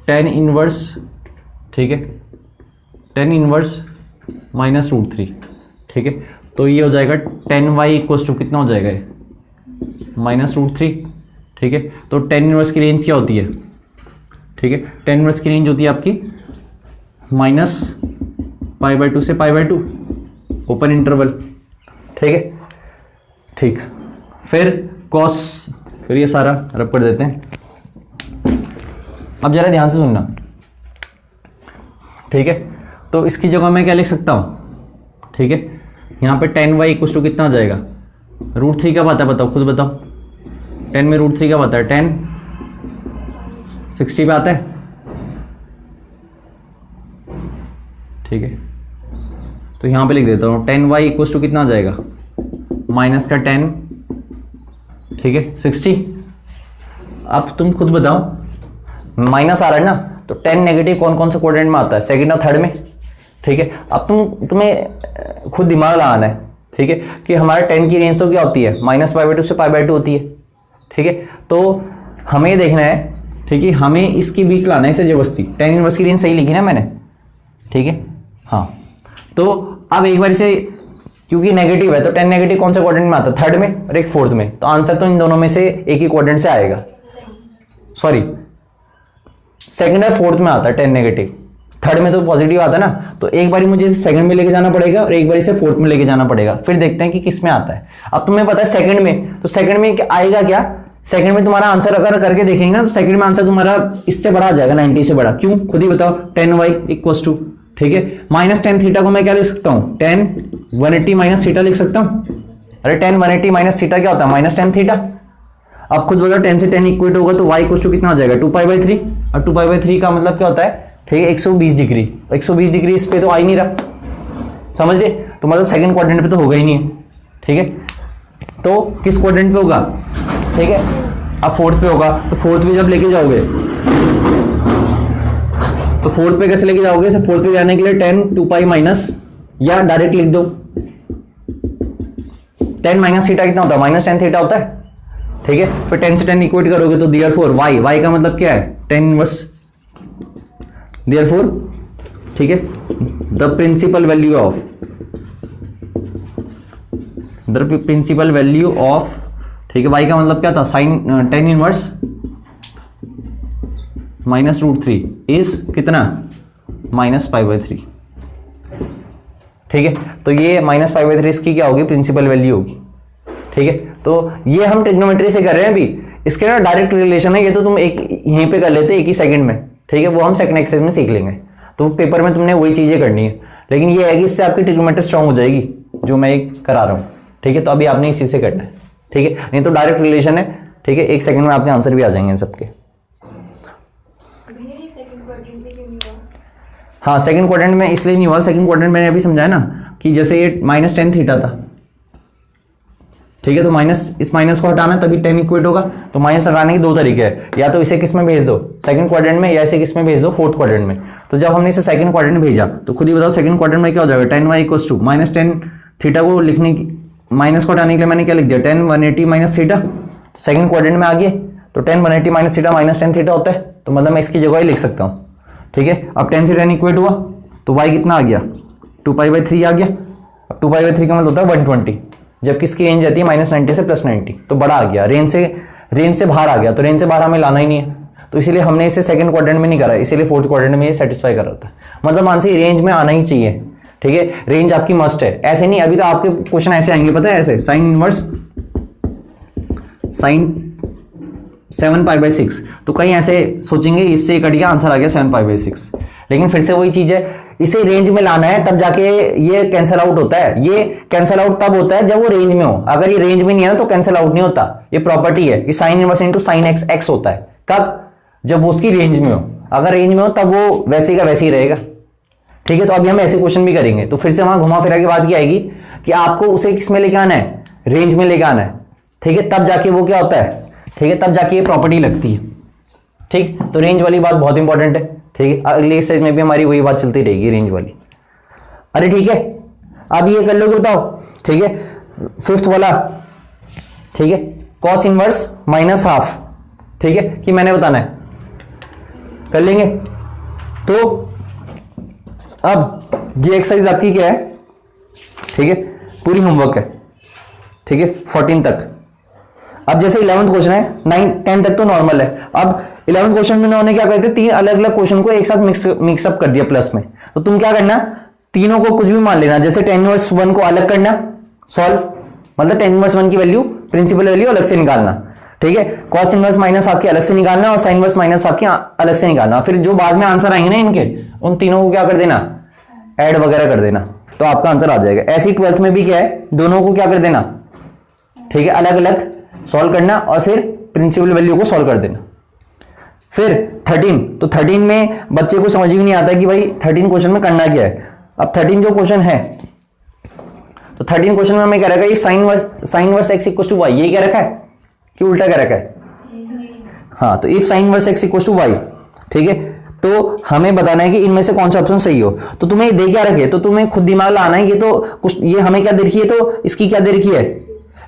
tan इनवर्स, ठीक है, tan इनवर्स -√3, ठीक है। तो ये हो जाएगा tan y इक्वल्स टू कितना हो जाएगा, -√3, ठीक है। तो tan इनवर्स की रेंज क्या होती है, ठीक है, tan इनवर्स की रेंज होती है आपकी -π/2 से π/2, ओपन इंटरवल, ठीक है, ठीक। फिर cos, फिर ये सारा रब कर देते हैं। अब जरा ध्यान से सुनना, ठीक है। तो इसकी जगह मैं क्या लिख सकता हूं, ठीक है, यहां पे tan y इक्वल टू कितना हो जाएगा, √3 कब आता है बताओ, खुद बताओ, 10 में √3 कब आता है, 10 60 पे आता है, ठीक है। तो यहां पे लिख देता हूं tan y इक्वल टू कितना हो जाएगा, माइनस का 10, ठीक है, 60। अब तुम खुद बताओ, माइनस आ रहा है ना, तो 10 नेगेटिव कौन कौन से क्वाड्रेंट में आता है, सेकंड और थर्ड में, ठीक है। अब तुम्हें खुद दिमाग लगाना है, ठीक है, कि हमारे 10 की रेंज तो क्या होती है, -π/2 से π/2 होती है, ठीक है। तो हमें ये देखना है, ठीक है, हमें इसके बीच लाना है इसे जबरदस्ती। tan इनवर्स की रेंज सही लिखी ना मैंने, ठीक है, हाँ। तो अब एक बार इसे, क्योंकि नेगेटिव है तो 10 नेगेटिव कौन से क्वाड्रेंट में आता है, थर्ड में और एक फोर्थ में, तो आंसर तो इन दोनों में से एक ही क्वाड्रेंट से आएगा, सॉरी सेकंड और फोर्थ में आता है 10 नेगेटिव, थर्ड में तो पॉजिटिव आता है ना। तो एक बार मुझे सेकंड में लेके जाना पड़ेगा और एक बार इसे फोर्थ में लेके जाना पड़ेगा, फिर देखते हैं कि किस में आता है। अब तुम्हें पता है सेकंड में, तो सेकंड में आएगा क्या, सेकंड में तुम्हारा आंसर अगर करके देखेंगे ना, तो सेकंड में आंसर तुम्हारा इससे बड़ा आ जाएगा, 90 से बड़ा, क्यों खुद ही बताओ, tan y इक्वल्स टू, ठीक है, -tan थीटा को मैं क्या लिख सकता हूँ, tan 180 माइनस थीटा लिख सकता हूँ। अरे tan 180 माइनस थीटा क्या होता है, -tan थीटा। अब खुद बताओ, 10 से 10 इक्वेट होगा तो y इक्वल्स टू कितना हो जाएगा, 2π/3, और 2π/3 का मतलब क्या होता है, ठीक है, 120 डिग्री। 120 डिग्री इस पे तो आ ही नहीं रहा, समझ गए, तो मतलब सेकंड क्वाड्रेंट पे तो होगा ही नहीं है, ठीक है। तो किस क्वाड्रेंट पे होगा, ठीक है, अब फोर्थ पे होगा, तो फोर्थ पे जब लेके जाओगे, तो फोर्थ पे कैसे लेके जाओगे? फोर्थ पे जाने के लिए 10 2 पाई माइनस, या डायरेक्ट लिख दो 10 माइनस थीटा कितना होता है? माइनस 10 थीटा होता है, ठीक है। फिर 10 से 10 इक्वेट करोगे तो देयरफॉर वाई, वाई का मतलब क्या है? 10 इनवर्स, देयरफॉर, ठीक है, the principal value of, the principal value of, ठीक है, वाई का मतलब क्या था? साइन 10 इनवर्स माइनस √3 इज कितना? माइनस π/3, ठीक है। तो ये माइनस π/3 इसकी क्या होगी? प्रिंसिपल वैल्यू होगी, ठीक है। तो ये हम ट्रिग्नोमेट्री से कर रहे हैं अभी, इसके ना डायरेक्ट रिलेशन है, ये तो तुम एक यहीं पे कर लेते एक ही सेकंड में, ठीक है। वो हम सेकंड एक्सरसाइज में सीख लेंगे, तो पेपर में तुमने वही चीजें करनी है, लेकिन ये है कि इससे आपकी ट्रिग्नोमेट्री स्ट्रांग हो जाएगी, जो मैं एक करा रहा हूँ, ठीक है। तो अभी आपने इस चीज से करना है, ठीक है, नहीं तो डायरेक्ट रिलेशन है, ठीक है। एक सेकंड में आपके आंसर भी आ जाएंगे सबके। हाँ, सेकंड क्वाड्रेंट में इसलिए नहीं हुआ, सेकंड क्वाड्रेंट मैंने अभी समझाया ना कि जैसे ये माइनस 10 थीटा था, ठीक है, तो माइनस, इस माइनस को हटाना तभी 10 इक्वेट होगा। तो माइनस हटाने के दो तरीके हैं, या तो इसे किस में भेज दो? सेकंड क्वाड्रेंट में, या इसे किस में भेज दो? फोर्थ क्वाड्रेंट में। तो जब हमने इसे सेकंड क्वाड्रेंट में भेजा तो खुद ही बताओ सेकंड क्वाड्रेंट में क्या हो जाएगा? 10y equals to minus 10 theta को लिखने की, माइनस को हटाने के लिए मैंने क्या लिख दिया? 10 180 माइनस थीटा। तो सेकंड क्वाड्रेंट में आ गए तो 10 180 माइनस थीटा माइनस 10 थीटा होता है, तो मतलब मैं इसकी जगह ही लिख सकता हूँ, ठीक है। अब 10 से 10 इक्वेट हुआ तो y कितना आ गया? 2π/3 आ गया। अब 2π/3 का मतलब होता है 120, जबकि इसकी रेंज आती है -90 से +90, तो बड़ा आ गया, रेंज से बाहर आ गया, तो रेंज से बाहर हमें लाना ही नहीं है, तो इसीलिए हमने इसे सेकंड क्वाड्रेंट में नहीं करा, इसीलिए फोर्थ क्वाड्रेंट में ये सेटिस्फाई कर रहा था। मतलब मानसी रेंज में आना ही चाहिए, ठीक है, रेंज आपकी मस्ट है। ऐसे नहीं, अभी तो आपके क्वेश्चन ऐसे आएंगे, पता है, ऐसे साइन इनवर्स साइन 7π/6, तो कहीं ऐसे सोचेंगे इससे कट गया, आंसर आ गया 7π/6, लेकिन फिर से वही चीज है, इसे रेंज में लाना है तब जाके ये कैंसिल आउट होता है। ये कैंसिल आउट तब होता है जब वो रेंज में हो, अगर ये रेंज में नहीं है ना तो कैंसिल आउट नहीं होता। ये प्रॉपर्टी है कि sine inverse into sine x x होता है, कब? जब वो उसकी रेंज में हो। अगर रेंज में हो तब वो वैसे का वैसे ही रहेगा, ठीक है। तो अभी हम ऐसे क्वेश्चन भी करेंगे, तो फिर से वहां घुमा फिरा की बात क्या आएगी कि आपको उसे किस में लेके आना है? रेंज में लेके आना है, ठीक है, तब जाके वो क्या होता है, ठीक है, तब जाके ये प्रॉपर्टी लगती है, ठीक। तो रेंज वाली बात बहुत इंपॉर्टेंट है, ठीक है। अगले स्टेज में भी हमारी वही बात चलती रहेगी, रेंज वाली। अरे ठीक है, अब ये कर लोगे, बताओ, ठीक है। फिफ्थ वाला, ठीक है, कॉस इनवर्स माइनस हाफ, ठीक है, कि मैंने बताना है, कर लेंगे। तो अब ये एक्सरसाइज आपकी क्या है, ठीक है, पूरी होमवर्क है, ठीक है, 14 तक। अब जैसे 11th क्वेश्चन है, 9 10 तक तो नॉर्मल है। अब 11th क्वेश्चन में उन्होंने क्या करते, तीन अलग अलग क्वेश्चन को एक साथ मिक्सअप कर दिया प्लस में। तो तुम क्या करना, तीनों को कुछ भी मान लेना, जैसे tan इनवर्स 1 को अलग करना, सॉल्व, मतलब tan इनवर्स 1 की वैल्यू, प्रिंसिपल वैल्यू अलग से निकालना, ठीक है। cos इनवर्स माइनस हाफ की अलग से निकालना और sin इनवर्स माइनस हाफ की अलग से निकालना। फिर जो बाद में आंसर आएंगे ना इनके, उन तीनों को क्या कर देना, ऐड वगैरह कर देना, तो आपका आंसर आ जाएगा। ऐसी 12th में भी क्या है, दोनों को क्या कर देना, ठीक है, अलग अलग सॉल्व करना और फिर प्रिंसिपल वैल्यू को सॉल्व कर देना। फिर 13, तो 13 में बच्चे को समझ भी नहीं आता कि भाई 13 क्वेश्चन में करना क्या है। अब 13 जो क्वेश्चन है, तो 13 क्वेश्चन में हमें क्या रखा है, sine verse x equal to y, ये क्या रखा है कि उल्टा क्या रखा है? हाँ, तो if sine verse x equal to y, ठीक है, तो हमें बताना है कि इनमें से कौन सा ऑप्शन सही हो। तो तुम्हें दे क्या रखे, तो तुम्हें खुद दिमाग लाना है, ये तो कुछ, ये हमें क्या दे रखी है, तो इसकी क्या दे रखी है,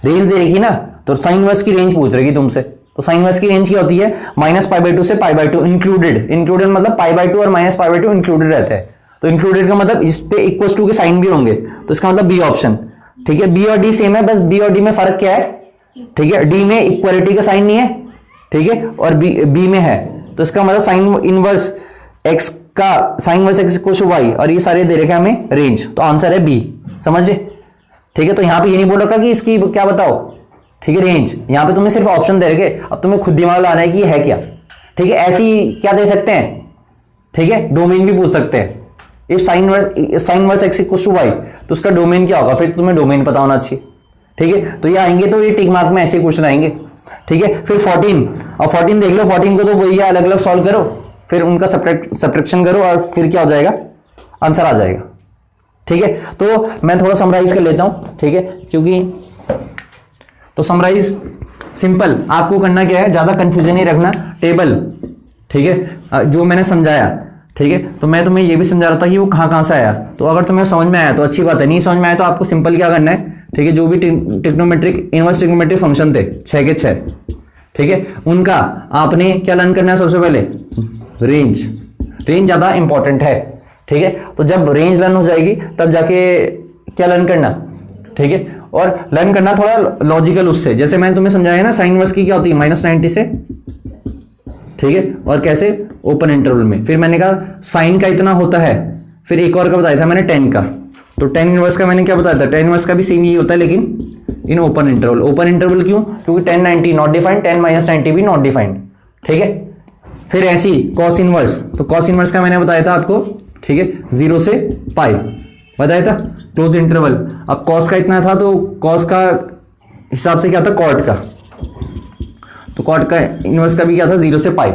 रेंज दे रखी ना, तो साइन वर्स की रेंज पूछ रही तुमसे। तो साइन वर्स की रेंज क्या होती है, -π/2 से π/2 इंक्लूडेड मतलब π/2 और -π/2 इंक्लूडेड रहता है। तो इंक्लूडेड का मतलब इस पे इक्वल टू के साइन भी होंगे, तो इसका मतलब बी ऑप्शन, ठीक है। बी और डी सेम है, बस बी और डी में फर्क क्या है, ठीक है, डी में इक्वालिटी का साइन नहीं है, ठीक है, और बी में है, तो इसका मतलब साइन इनवर्स एक्स का sine inverse x equal to y, और ये सारे दे रखे हमें रेंज, तो आंसर है बी, समझे, ठीक है। तो यहां पे ये नहीं बोल रखा कि इसकी क्या बताओ, ठीक है, रेंज, यहां पे तुम्हें सिर्फ ऑप्शन दे रखे, अब तुम्हें खुद दिमाग लाना है कि ये है क्या, ठीक है। ऐसी क्या दे सकते हैं, ठीक है, डोमेन भी पूछ सकते हैं। If sine verse x equal to y, तो उसका डोमेन क्या होगा, फिर तुम्हें डोमेन पता होना चाहिए, ठीक है। तो ये आएंगे तो ये टिक मार्क में ऐसे क्वेश्चन आएंगे, ठीक है। फिर 14, और 14 देख लो, 14 को तो वही है, अलग अलग सॉल्व करो, फिर उनका सब्ट्रैक्शन करो और फिर क्या हो जाएगा, आंसर आ जाएगा, ठीक है। तो मैं थोड़ा समराइज कर लेता हूं, ठीक है, क्योंकि तो समराइज सिंपल, आपको करना क्या है, ज्यादा कंफ्यूजन नहीं रखना, टेबल, ठीक है, जो मैंने समझाया, ठीक है। तो मैं तुम्हें ये भी समझा रहा था कि वो कहाँ से आया, तो अगर तुम्हें समझ में आया तो अच्छी बात है, नहीं समझ में आया तो आपको सिंपल क्या करना है, ठीक है, जो भी ट्रिग्नोमेट्रिक इनवर्स ट्रिग्नोमेट्रिक फंक्शन थे 6 के 6, ठीक है, उनका आपने क्या लर्न करना है सबसे पहले, रेंज। रेंज ज्यादा इंपॉर्टेंट है, ठीक है। तो जब रेंज लर्न हो जाएगी तब जाके क्या लर्न करना, ठीक है, और लर्न करना थोड़ा लॉजिकल उससे, जैसे मैंने तुम्हें समझाया ना साइन इनवर्स की क्या होती है -90 से, ठीक है, और कैसे ओपन इंटरवल में, फिर मैंने कहा साइन का इतना होता है, फिर एक और का बताया था मैंने 10 का, तो 10 इनवर्स का मैंने क्या बताया था, 10 इनवर्स का भी सेम ही होता है लेकिन in open interval. Open interval क्यों, क्योंकि 10 90 नॉट डिफाइंड, 10 -90 भी नॉट डिफाइंड, ठीक है। फिर ऐसी कॉस इनवर्स, तो कॉस इनवर्स का मैंने बताया था आपको, ठीक है, 0 से पाई बताया था, क्लोज इंटरवल। अब कॉस का इतना था तो कॉस का हिसाब से क्या था, कॉट का, तो कॉट का इनवर्स का भी क्या था, 0 से पाई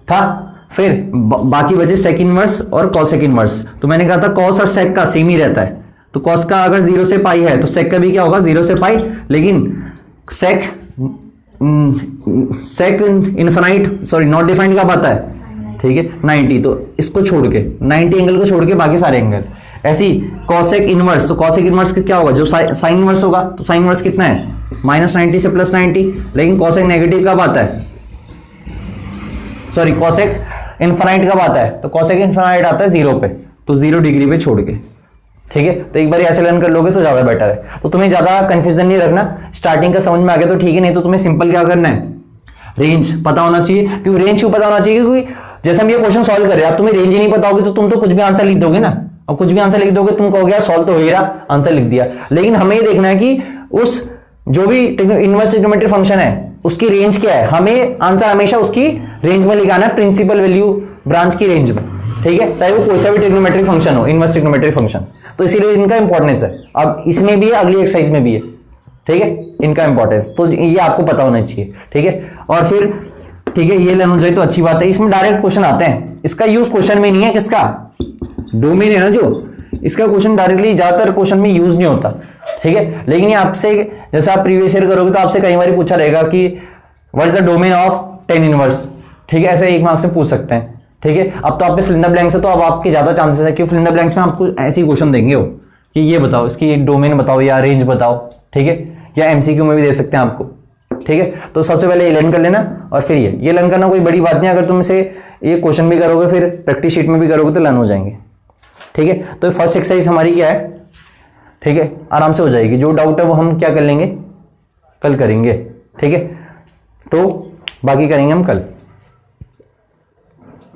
था। फिर बाकी बचे सेक इनवर्स और कॉसेक इनवर्स, तो मैंने कहा था कॉस और सेक का सेम ही रहता है, तो कॉस का अगर 0 से पाई है तो सेक का भी क्या होगा, 0 से पाई, लेकिन सेक इनफाइनाइट सॉरी नॉट डिफाइंड कब आता है, ठीक है, 90, तो इसको छोड़ के 90 एंगल को छोड़ के बाकी सारे एंगल। ऐसी कॉसेक इनवर्स, तो कॉसेक इनवर्स क्या होगा, जो साइन इनवर्स होगा, तो साइन इनवर्स कितना है, -90 से +90, लेकिन कॉसेक नेगेटिव कब आता है, सॉरी कॉसेक इनफाइनाइट कब आता है, तो कॉसेक इनफाइनाइट आता है 0 पे, तो 0 डिग्री पे छोड़ के, ठीक है। तो एक बार ऐसे लर्न कर लोगे तो ज्यादा बेटर है। तो तुम्हें ज्यादा कंफ्यूजन नहीं रखना, स्टार्टिंग का समझ में आ गया तो ठीक है, नहीं तो तुम्हें सिंपल क्या करना है, रेंज पता होना चाहिए। क्यों रेंज क्यों पता होना चाहिए, क्योंकि जैसे हम ये क्वेश्चन सॉल्व कर रहे हैं, अब तुम्हें रेंज ही नहीं पता होगी तो तुम तो कुछ भी आंसर लिख दोगे ना, अब कुछ भी आंसर लिख दोगे, तुम कहोगे यार सॉल्व तो हो ही रहा, आंसर लिख दिया। लेकिन हमें ये देखना है कि उस जो भी इनवर्स ट्रिग्नोमेट्रिक फंक्शन है उसकी रेंज क्या है, हमें आंसर हमेशा उसकी रेंज में लिखाना है, प्रिंसिपल वैल्यू ब्रांच की रेंज में, ठीक है, चाहे वो कोई सा भी ट्रिग्नोमेट्रिक फंक्शन हो, इनवर्स ट्रिग्नोमेट्रिक फंक्शन। तो इसीलिए इनका इंपॉर्टेंस है, अब इसमें भी है, अगली एक्सरसाइज में भी है, ठीक है, इनका इंपॉर्टेंस तो ये आपको पता होना चाहिए, ठीक है। और फिर ठीक है, ये लर्न हो जाए तो अच्छी बात है। इसमें डायरेक्ट क्वेश्चन आते हैं, इसका यूज क्वेश्चन में नहीं है, किसका डोमेन है ना जो, इसका क्वेश्चन डायरेक्टली ज्यादातर क्वेश्चन में यूज नहीं होता, ठीक है। लेकिन ये आपसे जैसे आप प्रीवियस ईयर करोगे तो आपसे कई बार पूछा रहेगा कि what is the domain of 10 inverse, ठीक है, ऐसे 1 मार्क्स में पूछ सकते हैं, ठीक है। अब तो आप पे फिल इन द ब्लैंक्स है तो अब आपके ज्यादा चांसेस है कि फिल इन द ब्लैंक्स में आपको ऐसी क्वेश्चन देंगे हो कि ये बताओ इसकी डोमेन बताओ या रेंज बताओ, ठीक है, या एमसीक्यू में भी दे सकते हैं आपको, ठीक है। तो सबसे पहले ये लर्न कर लेना, और फिर ये लर्न करना कोई बड़ी बात नहीं, अगर तुम इसे ये क्वेश्चन भी करोगे फिर प्रैक्टिस शीट में भी करोगे तो लर्न हो जाएंगे, ठीक है। तो फर्स्ट एक्सरसाइज हमारी क्या है, ठीक है, आराम से हो जाएगी, जो डाउट है वो हम क्या कर लेंगे, कल करेंगे, ठीक है, तो बाकी करेंगे हम कल।